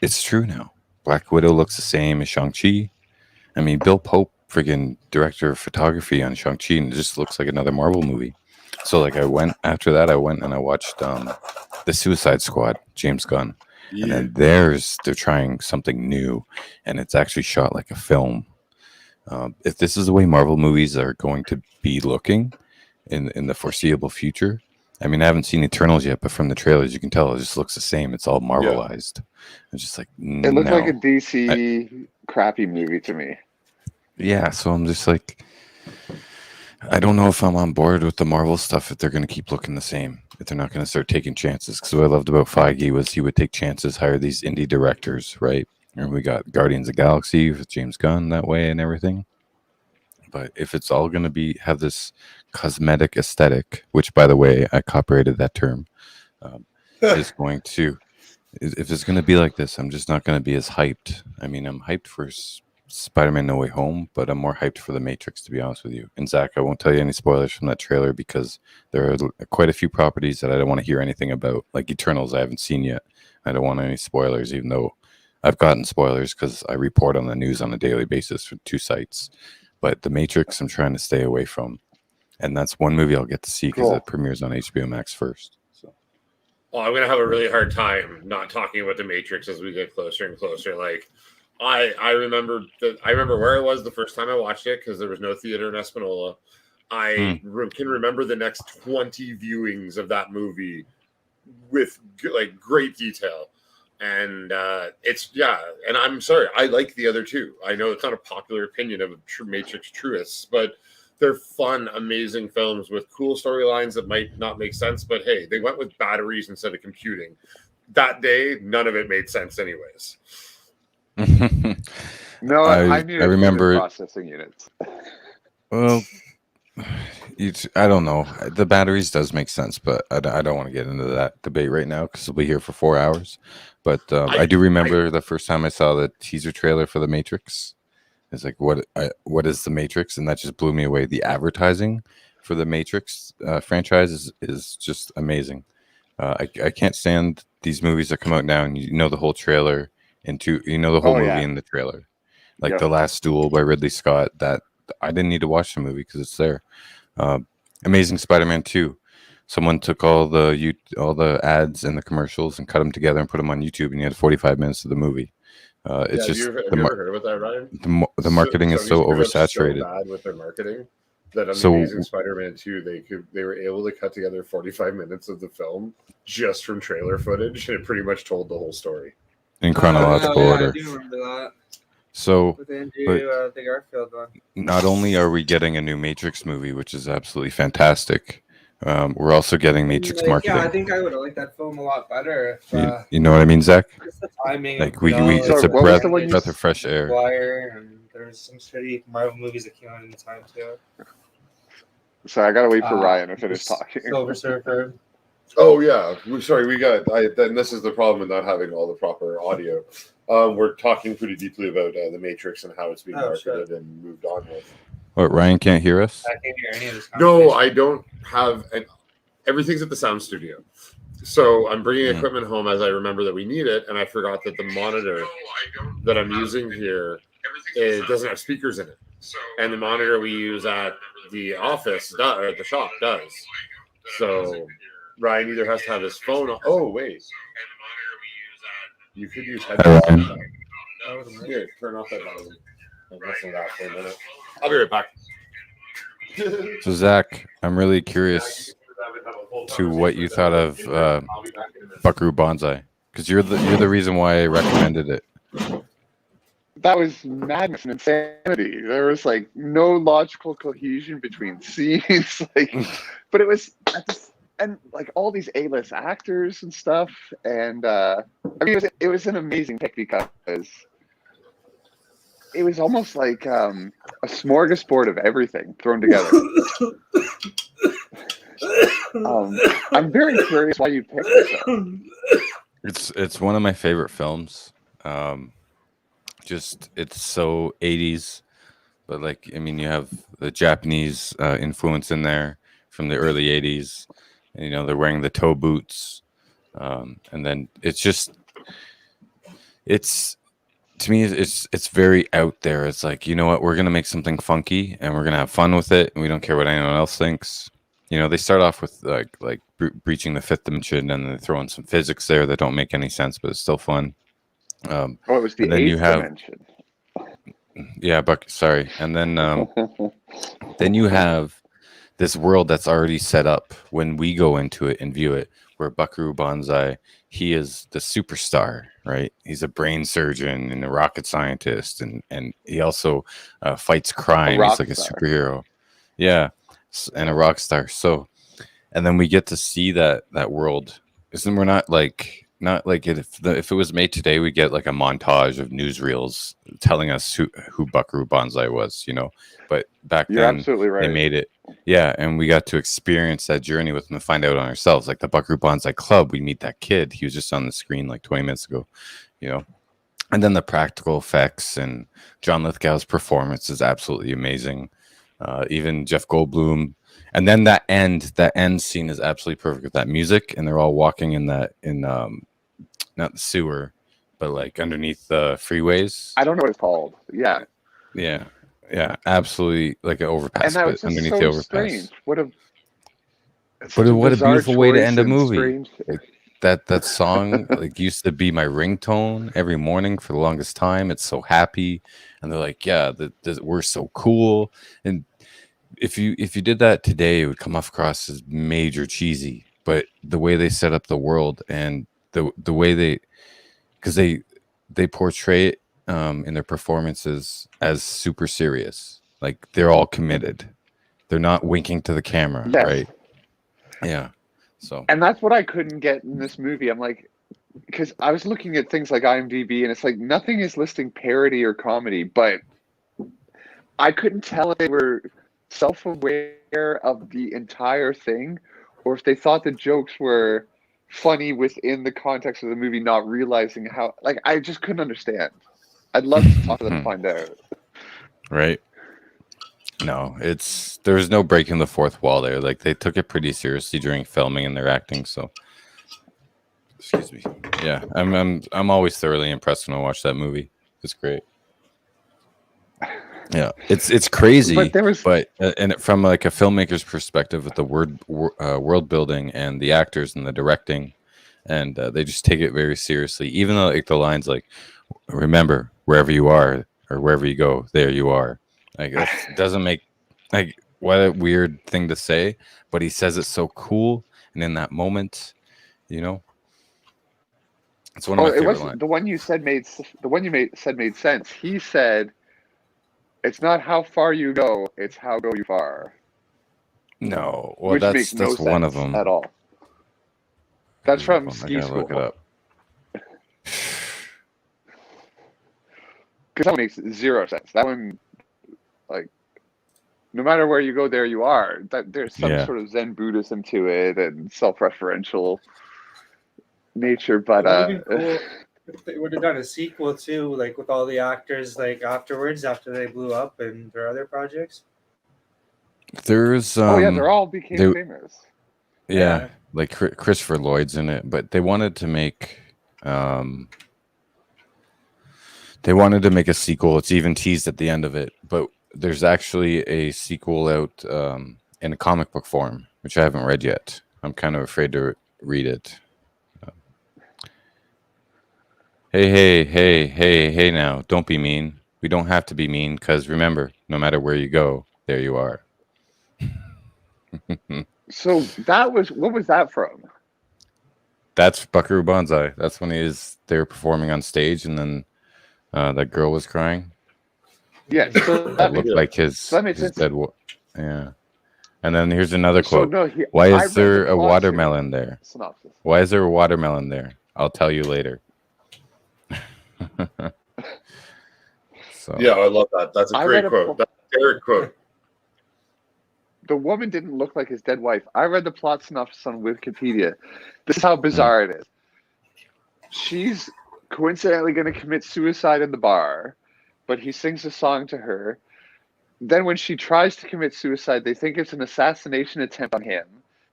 it's true now. Black Widow looks the same as Shang-Chi. I mean, Bill Pope, friggin' director of photography on Shang-Chi, and it just looks like another Marvel movie. So, I went and I watched The Suicide Squad, James Gunn. Yeah. And then they're trying something new, and it's actually shot like a film. If this is the way Marvel movies are going to be looking in the foreseeable future, I mean, I haven't seen Eternals yet, but from the trailers, you can tell it just looks the same. It's all Marvelized. It's just like, it looked like a DC crappy movie to me. Yeah, so I'm just like, I don't know if I'm on board with the Marvel stuff if they're going to keep looking the same. If they're not going to start taking chances. Because what I loved about Feige was he would take chances, hire these indie directors, right? And we got Guardians of the Galaxy with James Gunn that way and everything. But if it's all going to have this cosmetic aesthetic, which, by the way, I copyrighted that term, is going to, if it's going to be like this, I'm just not going to be as hyped. I mean, I'm hyped for Spider-Man No Way Home, but I'm more hyped for The Matrix, to be honest with you. And Zach, I won't tell you any spoilers from that trailer because there are quite a few properties that I don't want to hear anything about. Like Eternals, I haven't seen yet. I don't want any spoilers, even though I've gotten spoilers because I report on the news on a daily basis for 2 sites. But The Matrix, I'm trying to stay away from. And that's one movie I'll get to see because it premieres on HBO Max first. So. Well, I'm going to have a really hard time not talking about The Matrix as we get closer and closer. I remember where I was the first time I watched it because there was no theater in Espanola. I can remember the next 20 viewings of that movie with great detail. And and I'm sorry, I like the other two. I know it's not a popular opinion of Matrix truists, but they're fun, amazing films with cool storylines that might not make sense. But hey, they went with batteries instead of computing. That day, none of it made sense anyways. No, I knew. I remember processing units. Well, I don't know. The batteries does make sense, but I don't want to get into that debate right now because we'll be here for 4 hours. But I do remember the first time I saw the teaser trailer for The Matrix. It's like what is the Matrix, and that just blew me away. The advertising for the Matrix franchise is just amazing. I can't stand these movies that come out now, and you know the whole trailer into the whole Oh, movie yeah. in the trailer, like Yep. The Last Duel by Ridley Scott. That I didn't need to watch the movie because it's there. Amazing Spider-Man 2. Someone took all the ads and the commercials and cut them together and put them on YouTube, and you had 45 minutes of the movie. It's Have just you ever heard about that, Ryan? the marketing is Sony so screwed up oversaturated. so bad with their marketing that on So- the Amazing Spider-Man 2, they were able to cut together 45 minutes of the film just from trailer footage, and it pretty much told the whole story. In chronological I order. do remember that So with Andrew the Garfield one. not only are we getting a new Matrix movie, which is absolutely fantastic, we're also getting Matrix marketing. Yeah, I think I would have liked that film a lot better if You know what I mean, Zach? just the timing. Like of we it all, it's Sorry, a what was the one you breath of fresh air. Wire, and there's some shitty Marvel movies that came out in the time too. So I gotta wait for Uh, Ryan to finish talking. Silver Surfer. Oh yeah, then this is the problem with not having all the proper audio. We're talking pretty deeply about the Matrix and how it's being marketed and moved on with. What, Ryan can't hear us? I can't hear any of this. No, I don't have. Everything's at the sound studio, so I'm bringing equipment home as I remember that we need it, and I forgot that the monitor that I'm using here it doesn't have speakers in it, and the monitor we use at the office or at the shop does. So Ryan either has to have his phone on. Oh wait, you could use headphones. Here, turn off that volume. I'm messing with that for a minute. I'll be right back. So Zach, I'm really curious to what you thought of Buckaroo Banzai, because you're the reason why I recommended it. That was madness and insanity. There was like no logical cohesion between scenes, but it was and like all these A-list actors and stuff. And I mean, it was an amazing pick because it was almost like a smorgasbord of everything thrown together. I'm very curious why you picked this. It's one of my favorite films. Just it's so 80s, but like I mean, you have the Japanese influence in there from the early 80s, and they're wearing the toe boots, and then to me it's very out there. It's like, you know what, we're gonna make something funky and we're gonna have fun with it, and we don't care what anyone else thinks. They start off with like breaching the fifth dimension, and they throw in some physics there that don't make any sense, but it's still fun. It was the eighth dimension. Yeah, sorry. And then then you have this world that's already set up when we go into it and view it, where Buckaroo Banzai, he is the superstar, right? He's a brain surgeon and a rocket scientist, and he also fights crime. He's like a superhero. Yeah, and a rock star. So, and then we get to see that world. We're not like if it was made today, we get like a montage of newsreels telling us who Buckaroo Banzai was, But back then, absolutely right. They made it, yeah, and we got to experience that journey with them and find out on ourselves. Like the Buckaroo Banzai Club, we meet that kid. He was just on the screen like 20 minutes ago, And then the practical effects and John Lithgow's performance is absolutely amazing. Even Jeff Goldblum. And then that end scene is absolutely perfect with that music, and they're all walking in not the sewer, but like underneath the freeways. I don't know what it's called. Yeah, absolutely, like an overpass, and that was but just underneath so the overpass. strange. What a beautiful way to end a movie. Strange. Like, that song like used to be my ringtone every morning for the longest time. It's so happy, and they're like, yeah, we're so cool. And if you did that today, it would come off across as major cheesy. But the way they set up the world and the way because they portray it in their performances as super serious, like they're all committed. They're not winking to the camera, yes. Right? Yeah. So, and that's what I couldn't get in this movie. I'm like, because I was looking at things like IMDb, and it's like nothing is listing parody or comedy, but I couldn't tell if they were self-aware of the entire thing, or if they thought the jokes were funny within the context of the movie, not realizing how. Like, I just couldn't understand. I'd love to talk to them and find out. right? No, there's no breaking the fourth wall there. Like they took it pretty seriously during filming and their acting. So, excuse me. Yeah, I'm always thoroughly impressed when I watch that movie. It's great. Yeah, it's crazy, But there was and from like a filmmaker's perspective, with the world building and the actors and the directing, and they just take it very seriously. Even though like the lines like, "Remember, wherever you are or wherever you go, there you are." Like that doesn't make like what a weird thing to say, but he says it so cool, and in that moment, you know, it's one of my it favorite was lines. the one you said made sense. He said, "It's not how far you go; it's how go you far." No, well, Which that's makes no one of sense them. at all. That's from I Ski gotta School. look it up. Because that one makes zero sense. That one, like, no matter where you go, there you are. That there's some Yeah. sort of Zen Buddhism to it and self-referential nature. But It would have been cool if they would have done a sequel too, like with all the actors, like afterwards, after they blew up and their other projects. There's oh yeah, they all became famous. yeah, like Christopher Lloyd's in it, but they wanted to make a sequel. It's even teased at the end of it, but there's actually a sequel out in a comic book form, which I haven't read yet. I'm kind of afraid to read it. Hey now, don't be mean. We don't have to be mean, because remember, no matter where you go, there you are. So what was that from? That's Buckaroo Banzai. That's when they were performing on stage, and then that girl was crying. Yeah, so That looked like his makes sense. dead. Yeah. And then here's another quote. So, no, Why I is read there the a plot watermelon there? synopsis. Why is there a watermelon there? I'll tell you later. So Yeah, I love that. That's a I great read a quote. That's a great quote. The woman didn't look like his dead wife. I read the plot synopsis on Wikipedia. This is how bizarre it is. She's coincidentally going to commit suicide in the bar, but he sings a song to her. Then when she tries to commit suicide, they think it's an assassination attempt on him.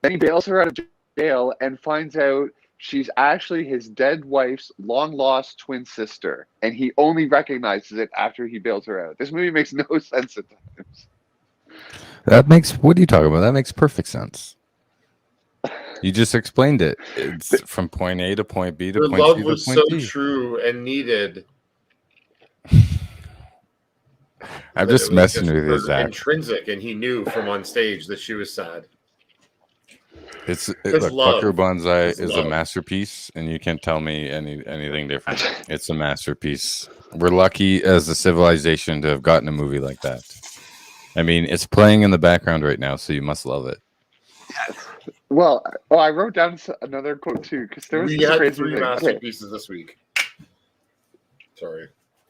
Then he bails her out of jail and finds out she's actually his dead wife's long-lost twin sister, and he only recognizes it after he bails her out. This movie makes no sense at times. what are you talking about? That makes perfect sense. You just explained it. It's from point A to point B to Her point love C to was point so D. true and needed. I'm that just it was messing with you, her Zach. intrinsic, and he knew from on stage that she was sad. Look, love. Buckaroo Banzai His is love. a masterpiece, and you can't tell me anything different. It's a masterpiece. We're lucky as a civilization to have gotten a movie like that. I mean, it's playing in the background right now, so you must love it. Well, I wrote down another quote too, because there was We this had crazy 3 thing. masterpieces this week. Sorry.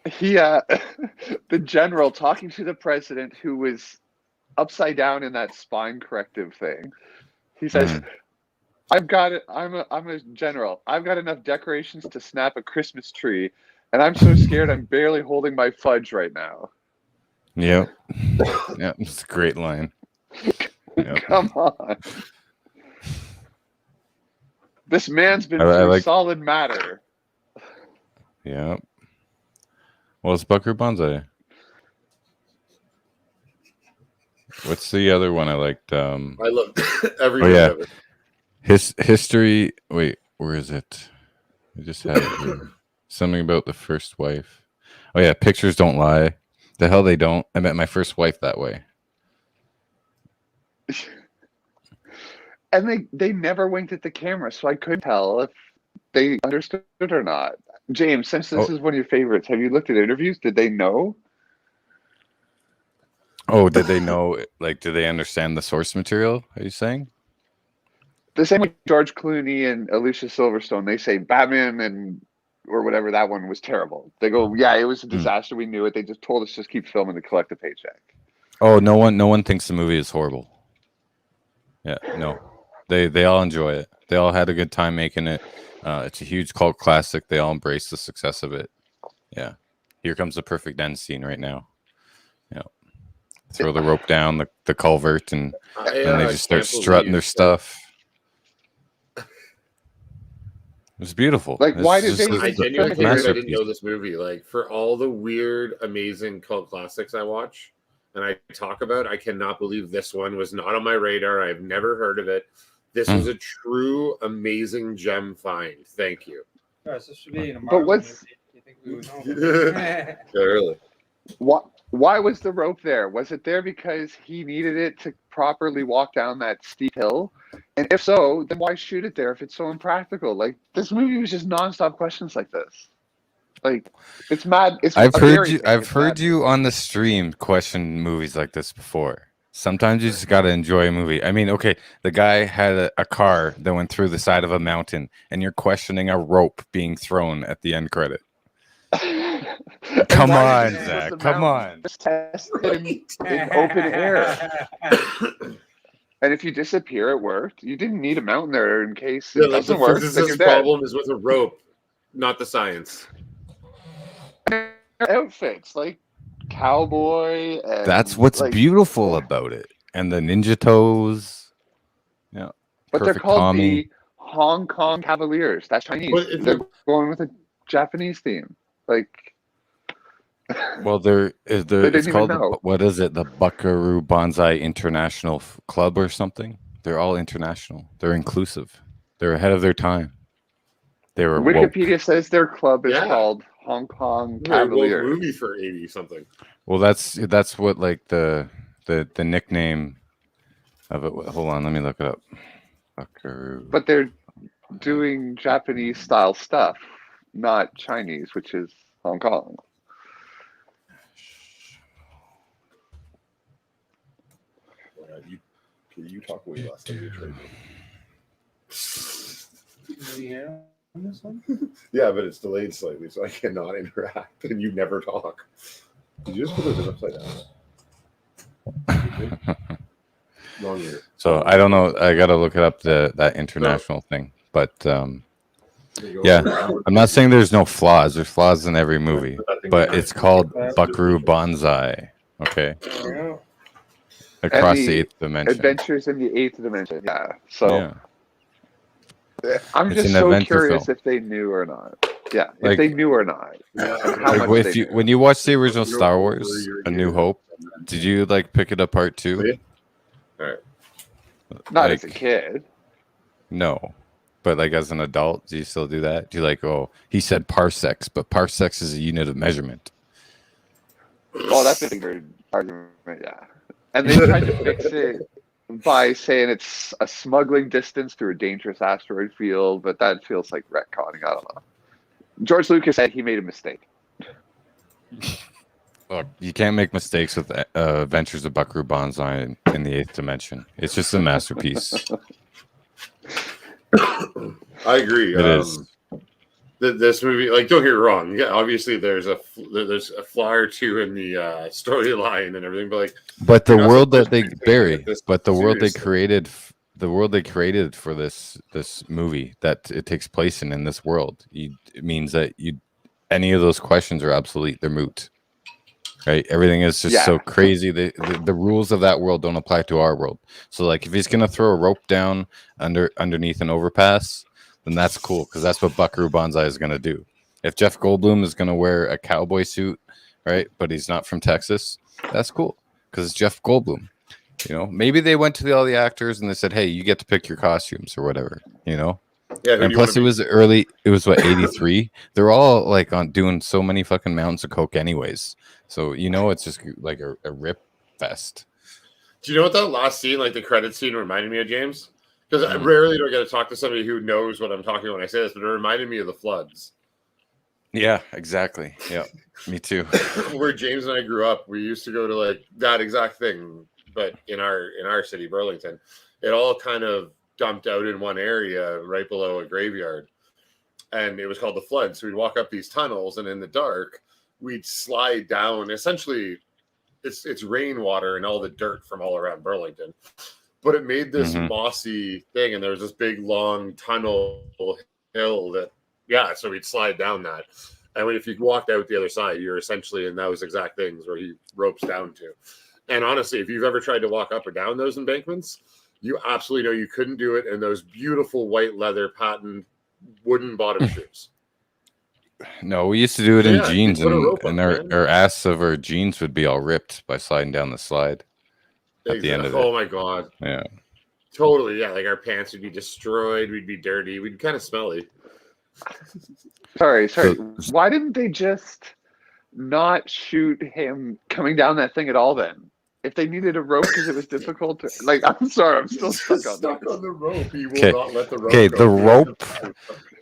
He, the general talking to the president, who was upside down in that spine corrective thing. He says, "I've got it. I'm a general. I've got enough decorations to snap a Christmas tree, and I'm so scared I'm barely holding my fudge right now." Yep. Yeah, it's a great line. Yep. Come on. This man's been through solid matter. Yeah. Well, it's Buckaroo Banzai. What's the other one I liked? I loved every minute of it. History. Wait, where is it? I just had it here. Something about the first wife. Oh yeah, pictures don't lie. The hell they don't. I met my first wife that way. And they never winked at the camera, so I couldn't tell if they understood it or not. James, since this is one of your favorites, have you looked at interviews? Did they know? Oh, did they know? Like, did they understand the source material? Are you saying? The same with George Clooney and Alicia Silverstone. They say Batman or whatever that one was terrible. They go, yeah, it was a disaster. We knew it. They just told us just keep filming to collect a paycheck. Oh, no one thinks the movie is horrible. Yeah, no, they all enjoy it. They all had a good time making it. It's a huge cult classic. They all embrace the success of it. Yeah, here comes the perfect end scene right now. Yeah. throw the rope down the culvert, and then they I just start can't strutting their believe stuff. It was beautiful. Like, why did they I even genuinely film can't it? believe I didn't know this movie. Like, for all the weird, amazing cult classics I watch and I talk about, I cannot believe this one was not on my radar. I've never heard of it. This was a true, amazing gem find. Thank you. Yes, this should be in a But Marvel what's- movie. You think we would know? Yeah, really. Why was the rope there? Was it there because he needed it to properly walk down that steep hill? And if so, then why shoot it there if it's so impractical? Like, this movie was just nonstop questions like this. Like, it's mad. It's I've a heard Gary you. thing. I've It's heard mad. you on the stream question movies like this before. Sometimes you just gotta enjoy a movie. I mean, okay, the guy had a car that went through the side of a mountain, and you're questioning a rope being thrown at the end credit. And Come why on, did you Zach, use the come mountain? on. Just test it in open air. And if you disappear, it worked. You didn't need a mountain there in case it Yeah, like the doesn't work. Then physicist's you're dead. problem is with a rope, not the science. Outfits like cowboy. And That's what's like, beautiful about it. And the ninja toes. Yeah. But they're Perfect called Tommy. the Hong Kong Cavaliers. That's Chinese. But if They're going with a Japanese theme. Like, Well, there is They the. didn't It's even called know. what is it? The Buckaroo Bonsai International Club or something. They're all international. They're inclusive. They're ahead of their time. They were woke. Wikipedia says their club is Yeah. called Hong Kong Very woke Cavaliers. movie for 80 something. Well, that's what like the nickname of it. Hold on, let me look it up. Buckaroo. But they're doing Japanese style stuff, not Chinese, which is Hong Kong. You talk way less than you trade. Yeah, on this one? Yeah, but it's delayed slightly, so I cannot interact, and you never talk. Did you just put it upside down? Wrong ear. So I don't know. I gotta look it up that international thing. But yeah, I'm not saying there's no flaws. There's flaws in every movie, but it's called Buckaroo Bonsai. Okay, Yeah. across And the the eighth dimension. Adventures in the Eighth Dimension. Yeah. So Yeah. I'm It's just an so adventure curious film. if they knew or not. Yeah, if Like- they knew or not. And how Like, much if they you knew. when you watch the original Star Wars, A New Hope, did you like pick it apart too? Not as a like- kid. No. But like as an adult, do you still do that? Do you like, oh, he said parsecs, but parsecs is a unit of measurement. Oh, that's a bigger argument, yeah. And they tried to fix it by saying it's a smuggling distance through a dangerous asteroid field, but that feels like retconning. I don't know. George Lucas said he made a mistake. Look, you can't make mistakes with Adventures of Buckaroo Banzai in the eighth dimension. It's just a masterpiece. I agree. It is. This movie, like, don't get me wrong. Yeah, obviously there's a flaw or two in the storyline and everything, but like, But the You're not world that supposed they to be bury, taking this but the world they seriously. created, the world they created for this movie that it takes place in this world, it means that any of those questions are obsolete. They're moot. Right? Everything is just so Yeah. crazy. The rules of that world don't apply to our world. So like if he's gonna throw a rope down underneath an overpass, then that's cool because that's what Buckaroo Banzai is gonna do. If Jeff Goldblum is gonna wear a cowboy suit, right, but he's not from Texas, that's cool because it's Jeff Goldblum. You know, maybe they went to all the actors and they said, "Hey, you get to pick your costumes or whatever." You know. yeah. Who And do you plus, it wanna was early. It was what 83. They're all like on doing so many fucking mountains of coke, anyways. So you know, it's just like a rip fest. Do you know what that last scene, like the credit scene, reminded me of, James? Because I Mm. rarely do I get to talk to somebody who knows what I'm talking when I say this, but it reminded me of the floods. Yeah, exactly. Yeah, me too. Where James and I grew up, we used to go to like that exact thing, but in our city, Burlington, it all kind of dumped out in one area right below a graveyard, and it was called the flood. So we'd walk up these tunnels, and in the dark, we'd slide down. Essentially, it's rainwater and all the dirt from all around Burlington, but it made this Mhm. mossy thing, and there was this big long tunnel hill that, yeah. So we'd slide down that. And if you walked out the other side, you're essentially in those exact things where he ropes down to. And honestly, if you've ever tried to walk up or down those embankments, you absolutely know you couldn't do it in those beautiful white leather patent wooden bottom shoes. No, we used to do it in Yeah, you jeans, put a and, rope and up, man. our ass of our jeans would be all ripped by sliding down the slide at the end of it. Oh my god. Yeah. Totally, yeah. Like our pants would be destroyed, we'd be dirty, we'd be kind of smelly. Sorry. So- Why didn't they just not shoot him coming down that thing at all then? If they needed a rope because it was difficult to, like, I'm sorry, I'm still stuck on the rope. He will Okay. not let the rope Okay, go.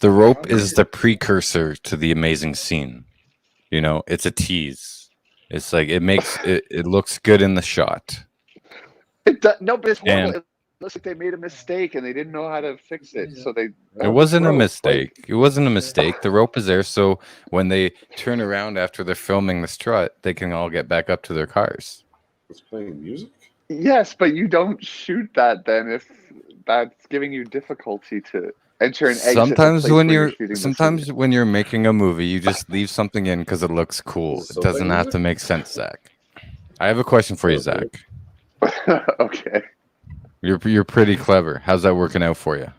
the rope is the precursor to the amazing scene. You know, it's a tease. It's like it makes it looks good in the shot. No, but it's horrible. And- It looks like they made a mistake and they didn't know how to fix it. So they. It wasn't a mistake. It wasn't a mistake. The rope is there so when they turn around after they're filming the strut, they can all get back up to their cars. It's playing music. Yes, but you don't shoot that then if that's giving you difficulty to enter an exit. Sometimes when you're shooting when you're making a movie, you just leave something in because it looks cool. So It doesn't have to make sense, Zach. I have a question for you, Zach. Okay. You're pretty clever. How's that working out for you?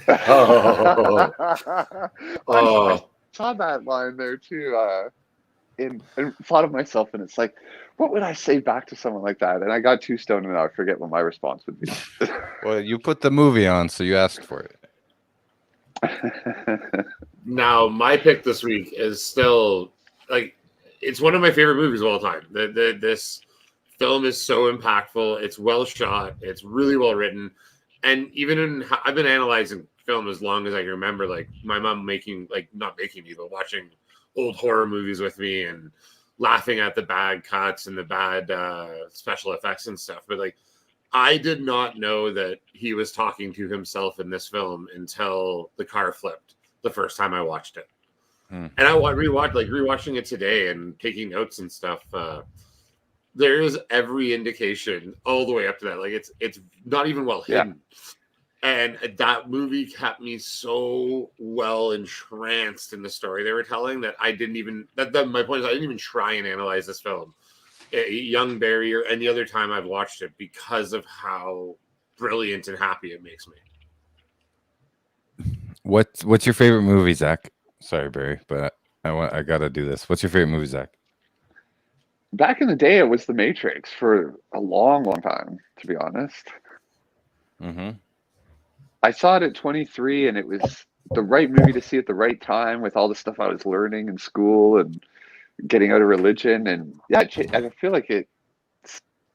Oh. I saw that line there too. And thought of myself, and it's like, what would I say back to someone like that? And I got too stoned, and I forget what my response would be. Well, you put the movie on, so you asked for it. Now, my pick this week is still like it's one of my favorite movies of all time. This film is so impactful. It's well shot. It's really well written. And even I've been analyzing film as long as I can remember. Like my mom not making me, but watching old horror movies with me and laughing at the bad cuts and the bad special effects and stuff. But like, I did not know that he was talking to himself in this film until the car flipped the first time I watched it. And I rewatching it today and taking notes and stuff. There is every indication all the way up to that. Like it's not even well hidden. And that movie kept me so well entranced in the story they were telling that I didn't even. My point is, I didn't even try and analyze this film, Young Barry or any other time I've watched it, because of how brilliant and happy it makes me. What's your favorite movie, Zach? Sorry, Barry, but I gotta do this. What's your favorite movie, Zach? Back in the day, it was The Matrix for a long, long time, to be honest. Mm-hmm. I saw it at 23, and it was the right movie to see at the right time with all the stuff I was learning in school and getting out of religion. And yeah, I feel like it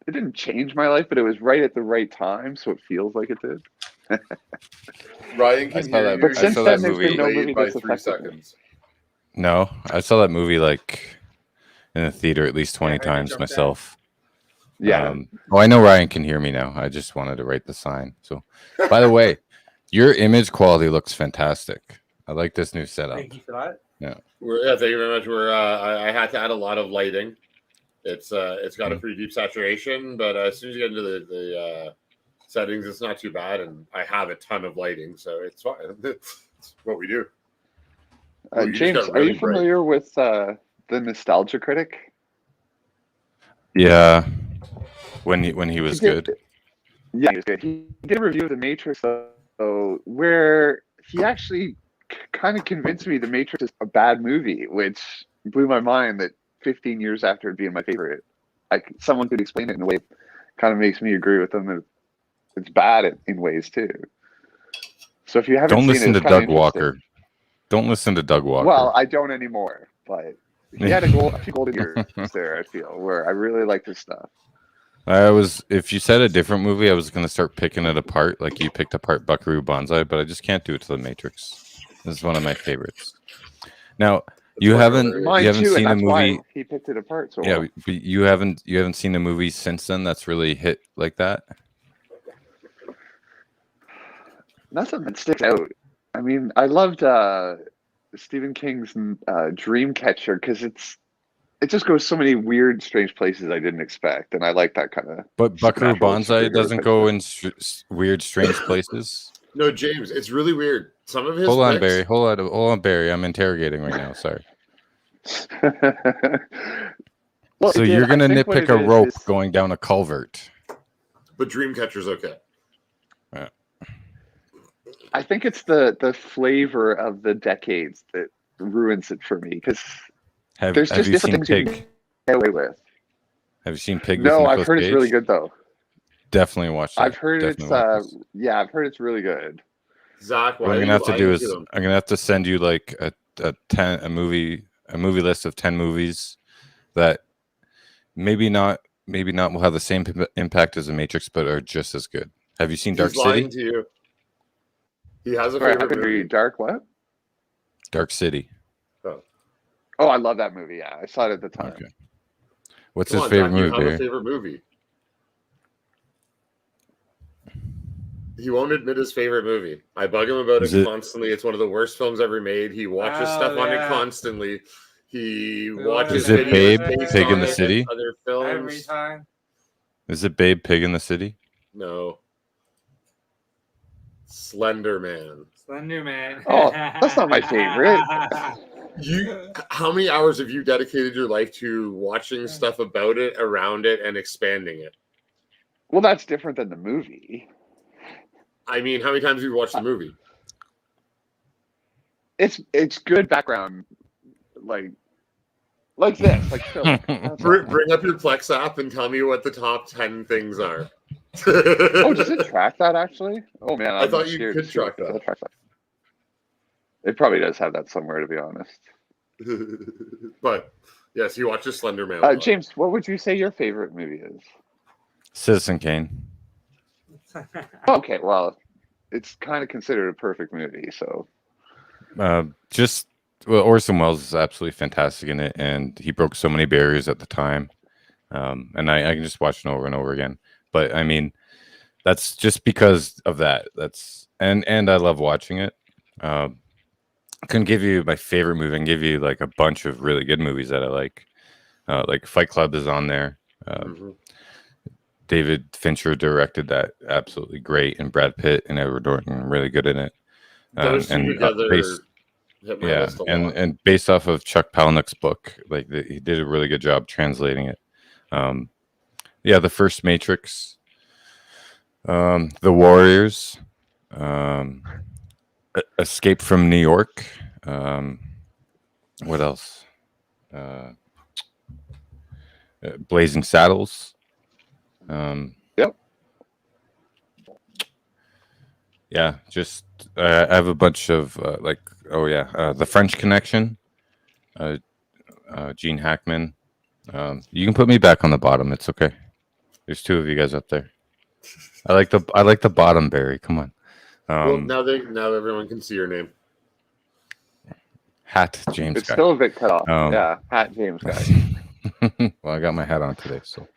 didn't change my life, but it was right at the right time, so it feels like it did. Ryan can hear you. But since then, there's been no delayed movie by that's 3 affected me. seconds. No, I saw that movie like in the theater at least 20 Yeah, times jumped myself. Yeah. I know Ryan can hear me now. I just wanted to write the sign. So, by the way, your image quality looks fantastic. I like this new setup. Thank you for that. Thank you very much. I had to add a lot of lighting. It's got a pretty deep saturation, but as soon as you get into the settings, it's not too bad. And I have a ton of lighting, so it's fine. It's what we do. Oh, you just James, got are really you familiar with the Nostalgia Critic? Yeah, when he was good. Yeah, he was good. He did a review of The Matrix, though, where he actually kind of convinced me The Matrix is a bad movie, which blew my mind that 15 years after it being my favorite, someone could explain it in a way that kind of makes me agree with them that it's bad in ways too. So if you haven't Don't seen listen it, to it's kinda Doug Walker. Don't listen to Doug Walker. Well, I don't anymore, but he had a few golden years there, I feel, where I really liked his stuff. If you said a different movie, I was going to start picking it apart, like you picked apart Buckaroo Banzai, but I just can't do it to The Matrix. This is one of my favorites. Now, you haven't seen a movie. He picked it apart. So Yeah, well. but you haven't seen a movie since then that's really hit like that. Nothing that sticks out. I mean, I loved Stephen King's Dreamcatcher because it just goes so many weird, strange places I didn't expect, and I like that kind of. But Buckaroo Banzai superhero doesn't type go stuff. in weird, strange places. No, James, it's really weird. Some of his Hold on, picks- Barry. Hold on, Barry. I'm interrogating right now. Sorry. Well, So again, you're I gonna think what nitpick it a is rope is- going down a culvert. But Dreamcatcher's okay. I think it's the flavor of the decades that ruins it for me because Have there's Have just you different seen things you Pig? can get away with. Have you seen Pig with No, I've Nicolas heard it's really Cage? good though. Definitely watch that. I've heard it's Definitely watch this. yeah, I've heard it's really good. Zach, What why I'm are gonna you have to lying do to is them? I'm gonna have to send you like a movie list of 10 movies that maybe not will have the same impact as The Matrix, but are just as good. Have you seen Dark He's lying City? to you. He has a Sorry, I favorite couldn't hear you. movie. Dark what? Dark City. Oh, I love that movie. Yeah, I saw it at the time. Okay. What's Come his on, favorite Zach, you movie, have a Barry? favorite movie. He won't admit his favorite movie. I bug him about Is it it- constantly. It's one of the worst films ever made. He watches Oh, stuff on it yeah. constantly. He We watches Is it videos Babe, based Pig in on the it, City? other Every films. time. Is it Babe, Pig in the City? No. Slender Man. Slender Man. Oh, that's not my favorite. How many hours have you dedicated your life to watching stuff about it, around it, and expanding it? Well, that's different than the movie. I mean, how many times have you watched the movie? It's good background, like this, like film. That's all. Bring up your Plex app and tell me what the top 10 things are. Oh, does it track that actually? Oh man, I I'm thought you scared could to see if track that. it tracks that. It probably does have that somewhere, to be honest. But yes, he watches Slender Man. a lot. James, what would you say your favorite movie is? Citizen Kane. Okay, well, it's kind of considered a perfect movie, so Orson Welles is absolutely fantastic in it, and he broke so many barriers at the time. And I can just watch it over and over again. But I mean, that's just because of that. And I love watching it. I couldn't give you my favorite movie. I can give you like a bunch of really good movies that I like. Like Fight Club is on there. Mhm. David Fincher directed that, absolutely great, and Brad Pitt and Edward Norton really good in it. Those two together hit my list a lot. and based off of Chuck Palahniuk's book, like he did a really good job translating it. The first Matrix, The Warriors, Escape from New York. What else? Blazing Saddles. Yep. Yeah, just I have a bunch of The French Connection. Gene Hackman. You can put me back on the bottom. It's okay. There's two of you guys up there. I like the bottom, Barry. Come on. Well, now everyone can see your name. Hat James it's guy. still a bit cut off. Yeah, hat James guy. Well, I got my hat on today, so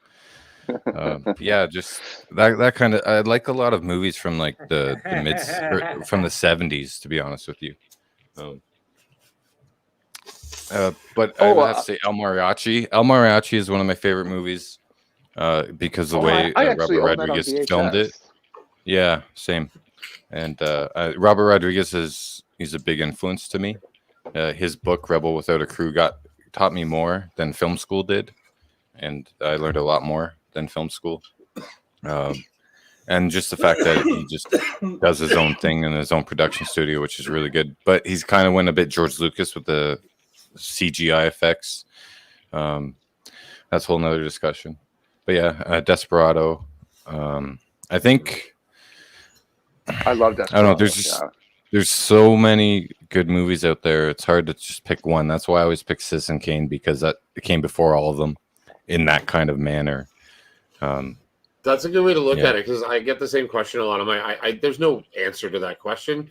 just that kind of. I like a lot of movies from like the from the 70s, to be honest with you. But I would have to say El Mariachi. El Mariachi is one of my favorite movies because the way I actually Robert own that on Rodriguez filmed it. VHS. Yeah, same. And Robert Rodriguez he's a big influence to me. His book Rebel Without a Crew taught me more than film school did, and I learned a lot more than film school. And just the fact that he just does his own thing in his own production studio, which is really good. But he's kind of went a bit George Lucas with the CGI effects. That's a whole nother discussion. But yeah, Desperado. I think I love that. I don't know. There's so many good movies out there. It's hard to just pick one. That's why I always pick Citizen Kane, because that came before all of them in that kind of manner. That's a good way to look at it, because I get the same question a lot of there's no answer to that question.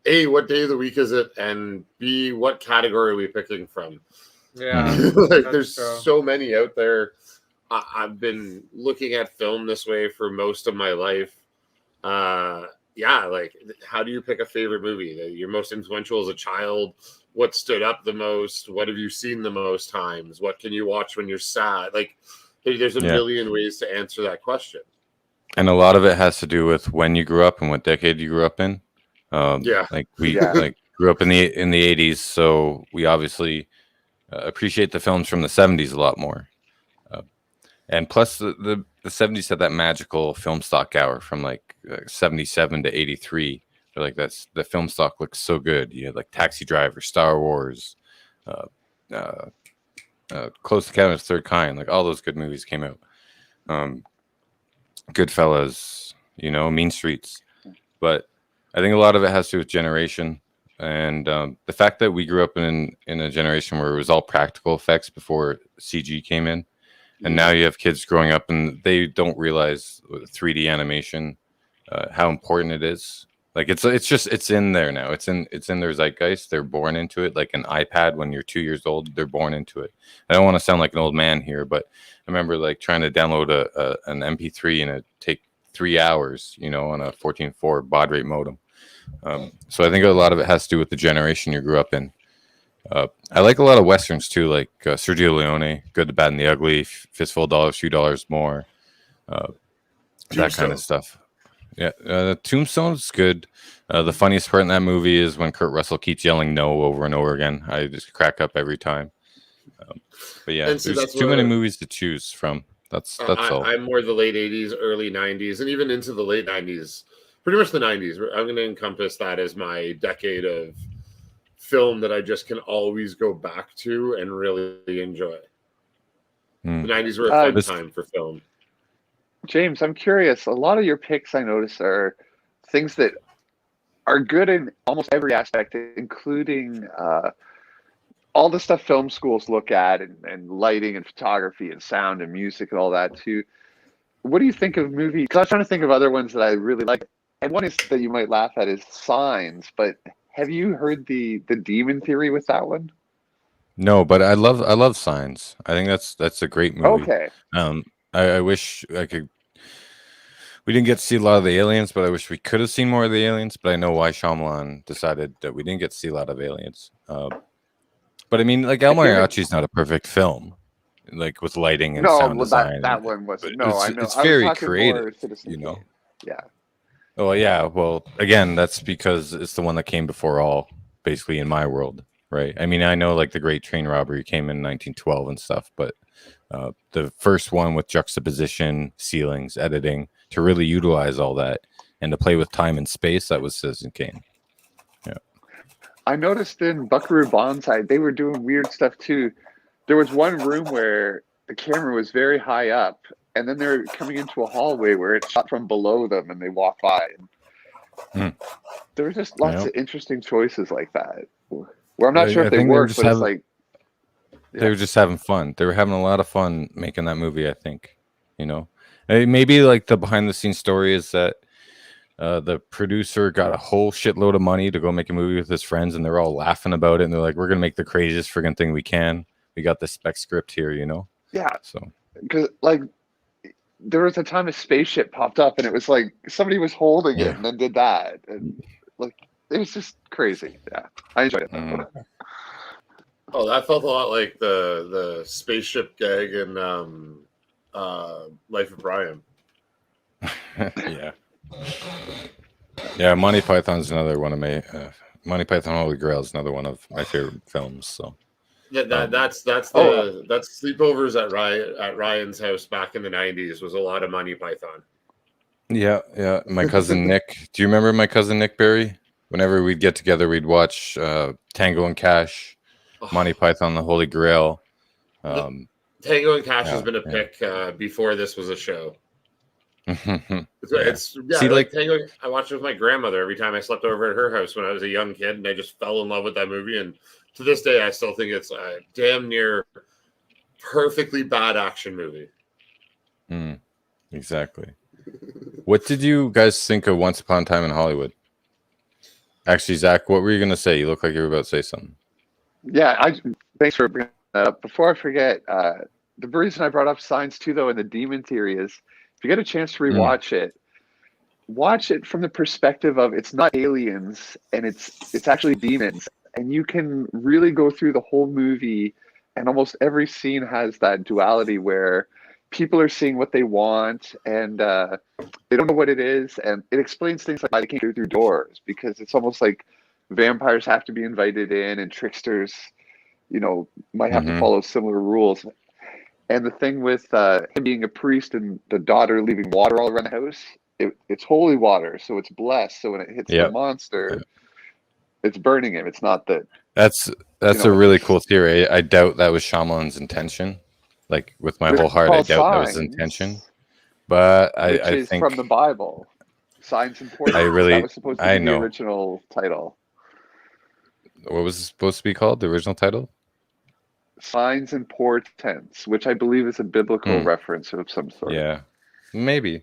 A, what day of the week is it? And B, what category are we picking from? Yeah. There's so many out there. I've been looking at film this way for most of my life. How do you pick a favorite movie? Your most influential as a child? What stood up the most? What have you seen the most times? What can you watch when you're sad? There's a million ways to answer that question. And a lot of it has to do with when you grew up and what decade you grew up in. We grew up in the 80s, so we obviously appreciate the films from the 70s a lot more. And plus the 70s had that magical film stock hour from like 77 to 83. Where like the film stock looks so good. You had like Taxi Driver, Star Wars, uh, uh, Close Encounters of the Third Kind. Like all those good movies came out. Goodfellas, Mean Streets. But I think a lot of it has to do with generation. And the fact that we grew up in a generation where it was all practical effects before CG came in. And now you have kids growing up and they don't realize 3D animation, how important it is. Like it's in there now. It's in their zeitgeist. They're born into it. Like an iPad when you're 2 years old, they're born into it. I don't want to sound like an old man here, but I remember like trying to download an MP3 and it take 3 hours, on a 14.4 baud rate modem. So I think a lot of it has to do with the generation you grew up in. I like a lot of westerns too, like Sergio Leone, Good, the Bad, and the Ugly, Fistful of Dollars, Few Dollars More, that kind of stuff. Yeah, Tombstone's good. The funniest part in that movie is when Kurt Russell keeps yelling no over and over again. I just crack up every time. But yeah, there's too many movies to choose from. That's all. I'm more the late 80s, early 90s, and even into the late 90s. Pretty much the 90s. I'm going to encompass that as my decade of film that I just can always go back to and really enjoy. The 90s were a fun time for film. James, I'm curious. A lot of your picks, I notice, are things that are good in almost every aspect, including all the stuff film schools look at and lighting and photography and sound and music and all that too. What do you think of movies? Because I was trying to think of other ones that I really like. And one is that you might laugh at is Signs, but have you heard the demon theory with that one? No, but I love Signs. I think that's a great movie. Okay. I wish I could. We didn't get to see a lot of the aliens, but I wish we could have seen more of the aliens. But I know why Shyamalan decided that we didn't get to see a lot of aliens. But I mean, like El Mariachi's not a perfect film, like with lighting and sound design. That one wasn't. No, I know. It's very creative, Yeah. Oh yeah. Well, again, that's because it's the one that came before all, basically in my world, right? I mean, I know like the Great Train Robbery came in 1912 and stuff, but the first one with juxtaposition, ceilings, editing, to really utilize all that and to play with time and space, that was Citizen Kane. Yeah. I noticed in Buckaroo Banzai, they were doing weird stuff too. There was one room where the camera was very high up, and then they're coming into a hallway where it's shot from below them and they walk by. There were just lots of interesting choices like that. Where I'm not sure if they worked, but it's like... They were just having fun. They were having a lot of fun making that movie, I think. Maybe like the behind the scenes story is that the producer got a whole shitload of money to go make a movie with his friends, and they're all laughing about it, and they're like, we're gonna make the craziest friggin' thing we can. We got the spec script here, Yeah. So because like there was a time a spaceship popped up and it was like somebody was holding it and then did that. And like it was just crazy. Yeah. I enjoyed it. Oh, that felt a lot like the spaceship gag in Life of Brian. Yeah. Yeah, Monty Python's another one of my Monty Python Holy Grail is another one of my favorite films. So that's sleepovers at Ryan's house back in the 90s was a lot of Monty Python. Yeah. My cousin Nick. Do you remember my cousin Nick Berry? Whenever we'd get together, we'd watch Tango and Cash, Monty Python, The Holy Grail. Tango and Cash has been a pick before this was a show. See, like Tango, I watched it with my grandmother every time I slept over at her house when I was a young kid, and I just fell in love with that movie. And to this day, I still think it's a damn near perfectly bad action movie. Exactly. What did you guys think of Once Upon a Time in Hollywood? Actually, Zach, what were you going to say? You look like you were about to say something. Yeah, thanks for bringing that up. Before I forget, the reason I brought up Signs too, though, and the demon theory is, if you get a chance to rewatch it, watch it from the perspective of it's not aliens and it's actually demons, and you can really go through the whole movie, and almost every scene has that duality where people are seeing what they want and they don't know what it is, and it explains things like why they can't go through doors, because it's almost like vampires have to be invited in and tricksters, might have to follow similar rules. And the thing with him being a priest and the daughter leaving water all around the house, it's holy water, so it's blessed. So when it hits the Yep. monster, it's burning him. It's not that. That's a really cool theory. I doubt that was Shyamalan's intention. Like with my whole heart, I doubt that was his intention. But which I is think from the Bible. Signs and Portents. That was supposed to be the original title. What was it supposed to be called? The original title? Signs and Portents, which I believe is a biblical reference of some sort. Yeah, maybe.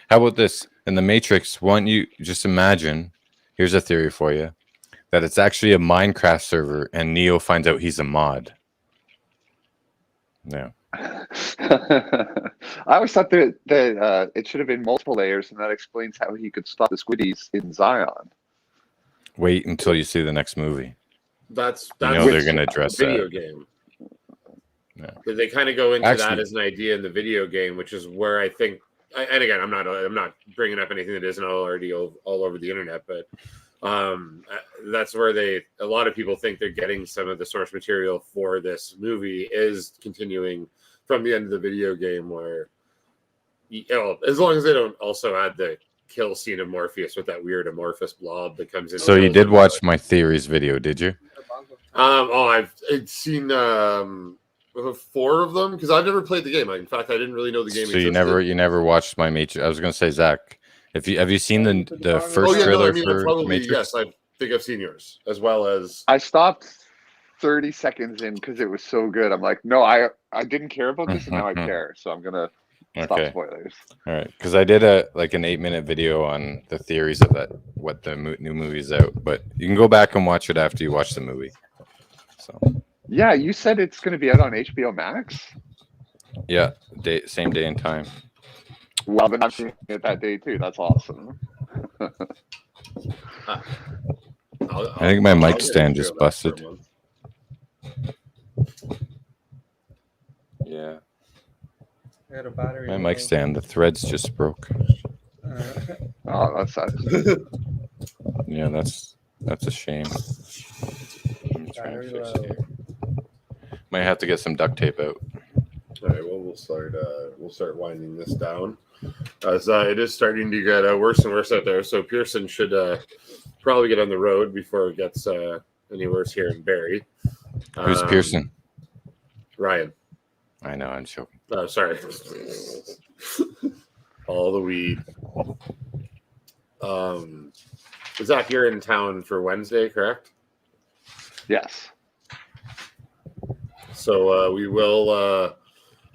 How about this? In the Matrix, why don't you just imagine? Here's a theory for you: that it's actually a Minecraft server, and Neo finds out he's a mod. Yeah. I always thought that it should have been multiple layers, and that explains how he could stop the squiddies in Zion. Wait until you see the next movie. That's they're going to address the video that. Game. Yeah. Because they kind of go into that as an idea in the video game, which is where I think. And again, I'm not bringing up anything that isn't already all over the internet, but that's where a lot of people think they're getting some of the source material for this movie is continuing from the end of the video game, where as long as they don't also add the kill scene of Morpheus with that weird amorphous blob that comes in. So you did watch my theories video, did you? I've seen 4 of them because I've never played the game. In fact, I didn't really know the game. So existed. you never watched my Matrix. I was going to say, Zach, have you seen the first trailer for Matrix? Yes, I think I've seen yours as well as. I stopped 30 seconds in because it was so good. I'm like, no, I didn't care about this, and now I care. So I'm gonna stop spoilers. All right, because I did an 8-minute video on the theories of what the new movie's out, but you can go back and watch it after you watch the movie. So. Yeah, you said it's going to be out on HBO Max? Yeah, same day and time. Well, then I'm seeing it that day too. That's awesome. I think my mic stand just busted. Yeah. My mic stand, the threads just broke. Oh, that sucks. Yeah, that's a shame. Might have to get some duct tape out. All right. Well, we'll start winding this down, as it is starting to get worse and worse out there. So Pearson should probably get on the road before it gets any worse here in Barrie. Who's Pearson? Ryan. I know. I'm joking. Oh, sorry. All the weed. Zach, you're in town for Wednesday, correct? Yes. So we will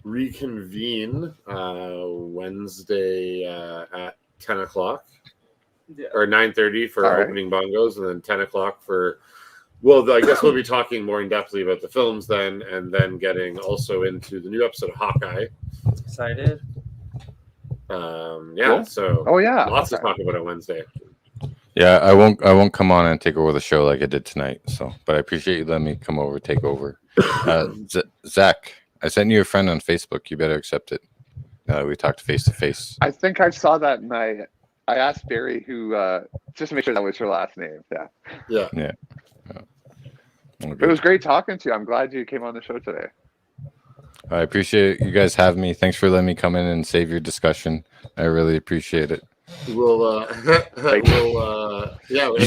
reconvene Wednesday at 10 o'clock or 9:30 for opening bongos, and then 10 o'clock for. Well, I guess we'll be talking more in depthly about the films then, and then getting also into the new episode of Hawkeye. Excited. Yeah. Cool. So. Oh yeah. Lots to talk about on Wednesday. Yeah, I won't come on and take over the show like I did tonight. So, but I appreciate you letting me come over, take over. Zach, I sent you a friend on Facebook. You better accept it. We talked face to face. I think I saw that, and I asked Barry who just to make sure that was her last name. Yeah. It was great talking to you. I'm glad you came on the show today. I appreciate you guys having me. Thanks for letting me come in and save your discussion. I really appreciate it. You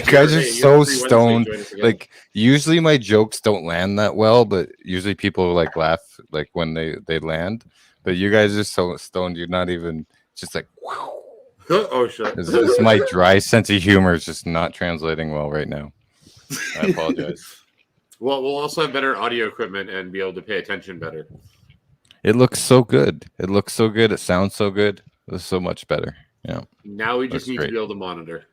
guys are so stoned. Like usually my jokes don't land that well, but usually people laugh when they land. But you guys are so stoned. You're not even just like. Oh shit! It's my dry sense of humor is just not translating well right now. I apologize. Well, we'll also have better audio equipment and be able to pay attention better. It looks so good. It sounds so good. It's so much better. Yeah. Now we just need to be able to monitor.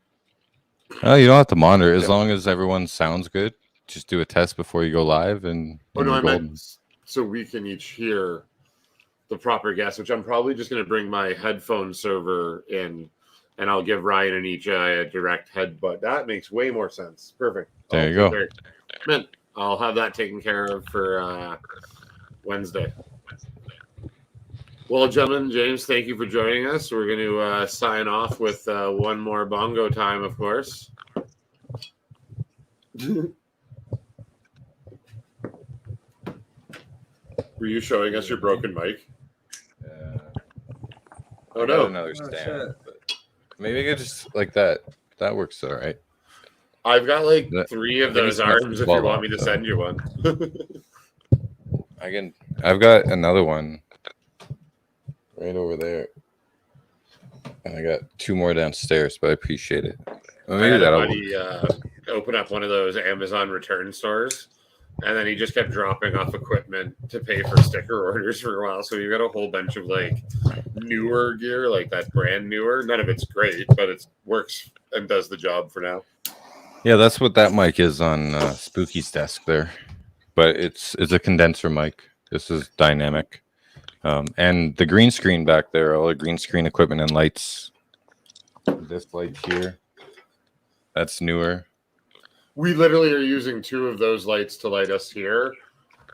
Oh, you don't have to monitor as long as everyone sounds good. Just do a test before you go live, and I meant so we can each hear the proper guess. Which I'm probably just going to bring my headphone server in, and I'll give Ryan and each a direct headbutt. That makes way more sense. Perfect. There you go. Man, I'll have that taken care of for Wednesday. Well, gentlemen, James, thank you for joining us. We're going to sign off with one more bongo time, of course. Were you showing us your broken mic? Oh I got no! another Oh, stand. shit. But maybe I could just like that. That works all right. I've got like That- 3 I of think those it's messed arms. the If you ball want up, me to so. send you one. I've got another one right over there, and I got 2 more downstairs. But I appreciate it. Well, I maybe had a that'll work. buddy open up one of those Amazon return stores, and then he just kept dropping off equipment to pay for sticker orders for a while. So we've got a whole bunch of like newer gear, like that brand newer. None of it's great, but it works and does the job for now. Yeah, that's what that mic is on Spooky's desk there. But it's a condenser mic. This is dynamic. And the green screen back there, all the green screen equipment and lights. This light here, that's newer. We literally are using 2 of those lights to light us here,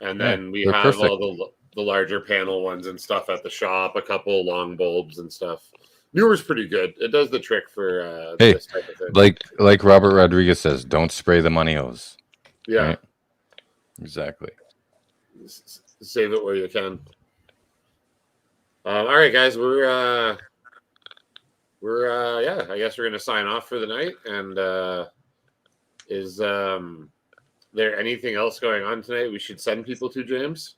and then Yeah, we they're have perfect. all the larger panel ones and stuff at the shop. A couple long bulbs and stuff. Newer's pretty good. It does the trick for Hey, this type of thing. Like Robert Rodriguez says, don't spray the money hose. Yeah, right? Exactly. Save it where you can. All right, guys, we're yeah. I guess we're gonna sign off for the night. And is there anything else going on tonight we should send people to, James?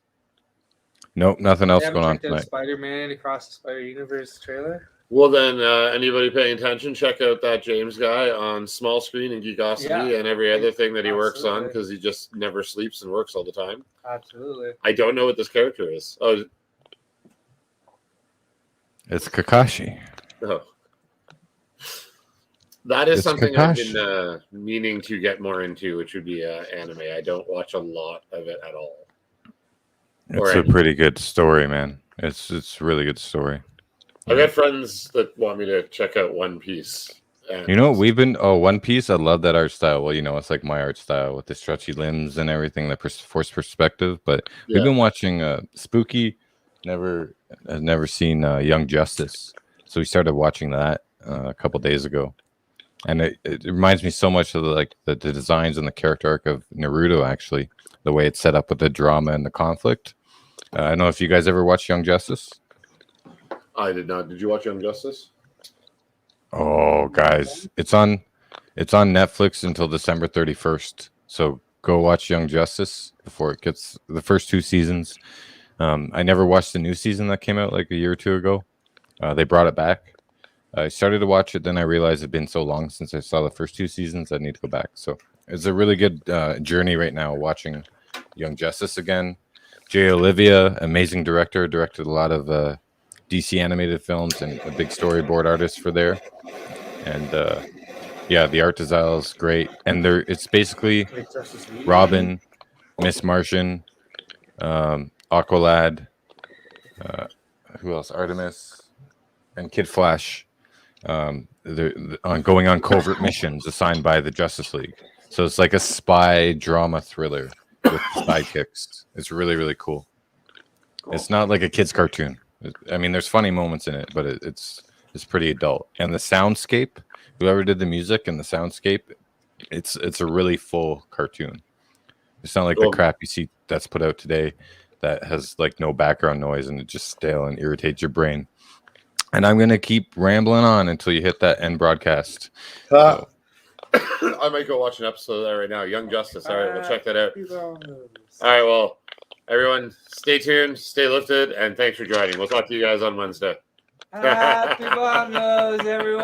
Nope, nothing else You haven't going on checked out tonight. Spider-Man Across the Spider-Universe trailer? Well, then, anybody paying attention, check out that James guy on Small Screen and Geekosity Yeah. and every other thing that he works on, Absolutely. because he just never sleeps and works all the time. Absolutely. I don't know what this character is. Oh, It's Kakashi. oh. That is It's something Kakashi. I've been meaning to get more into, which would be anime. I don't watch a lot of it at all. It's a pretty good story, man. It's a really good story. I've got friends that want me to check out One Piece. And You know, we've been One Piece. I love that art style. Well, you know, it's like my art style with the stretchy limbs and everything, the forced perspective. But we've Yeah. been watching Spooky. I've never seen Young Justice, so we started watching that a couple days ago, and it reminds me so much of the designs and the character arc of Naruto. Actually, the way it's set up with the drama and the conflict. I don't know if you guys ever watched Young Justice. I did not. Did you watch Young Justice? Oh, guys, it's on Netflix until December 31st. So go watch Young Justice before it gets the first 2 seasons. I never watched the new season that came out like a year or 2 ago. They brought it back. I started to watch it, then I realized it'd been so long since I saw the first 2 seasons. I need to go back. So it's a really good journey right now watching Young Justice again. Jay Olivia, amazing director, directed a lot of DC animated films and a big storyboard artist for there. And yeah, the art design is great. And it's basically Robin, Miss Martian, Aqualad, who else? Artemis, and Kid Flash. They're going on covert missions assigned by the Justice League. So it's like a spy drama thriller with sidekicks. It's really, really cool. It's not like a kid's cartoon. I mean, there's funny moments in it, but it's pretty adult. And the soundscape, whoever did the music and the soundscape, it's a really full cartoon. It's not like the crap you see that's put out today that has like no background noise and it's just stale and irritates your brain. And I'm gonna keep rambling on until you hit that end broadcast. So. I might go watch an episode of that right now. Young Justice. All right, we'll check that out. All right, well, everyone, stay tuned, stay lifted, and thanks for joining. We'll talk to you guys on Wednesday. Happy bongos, everyone.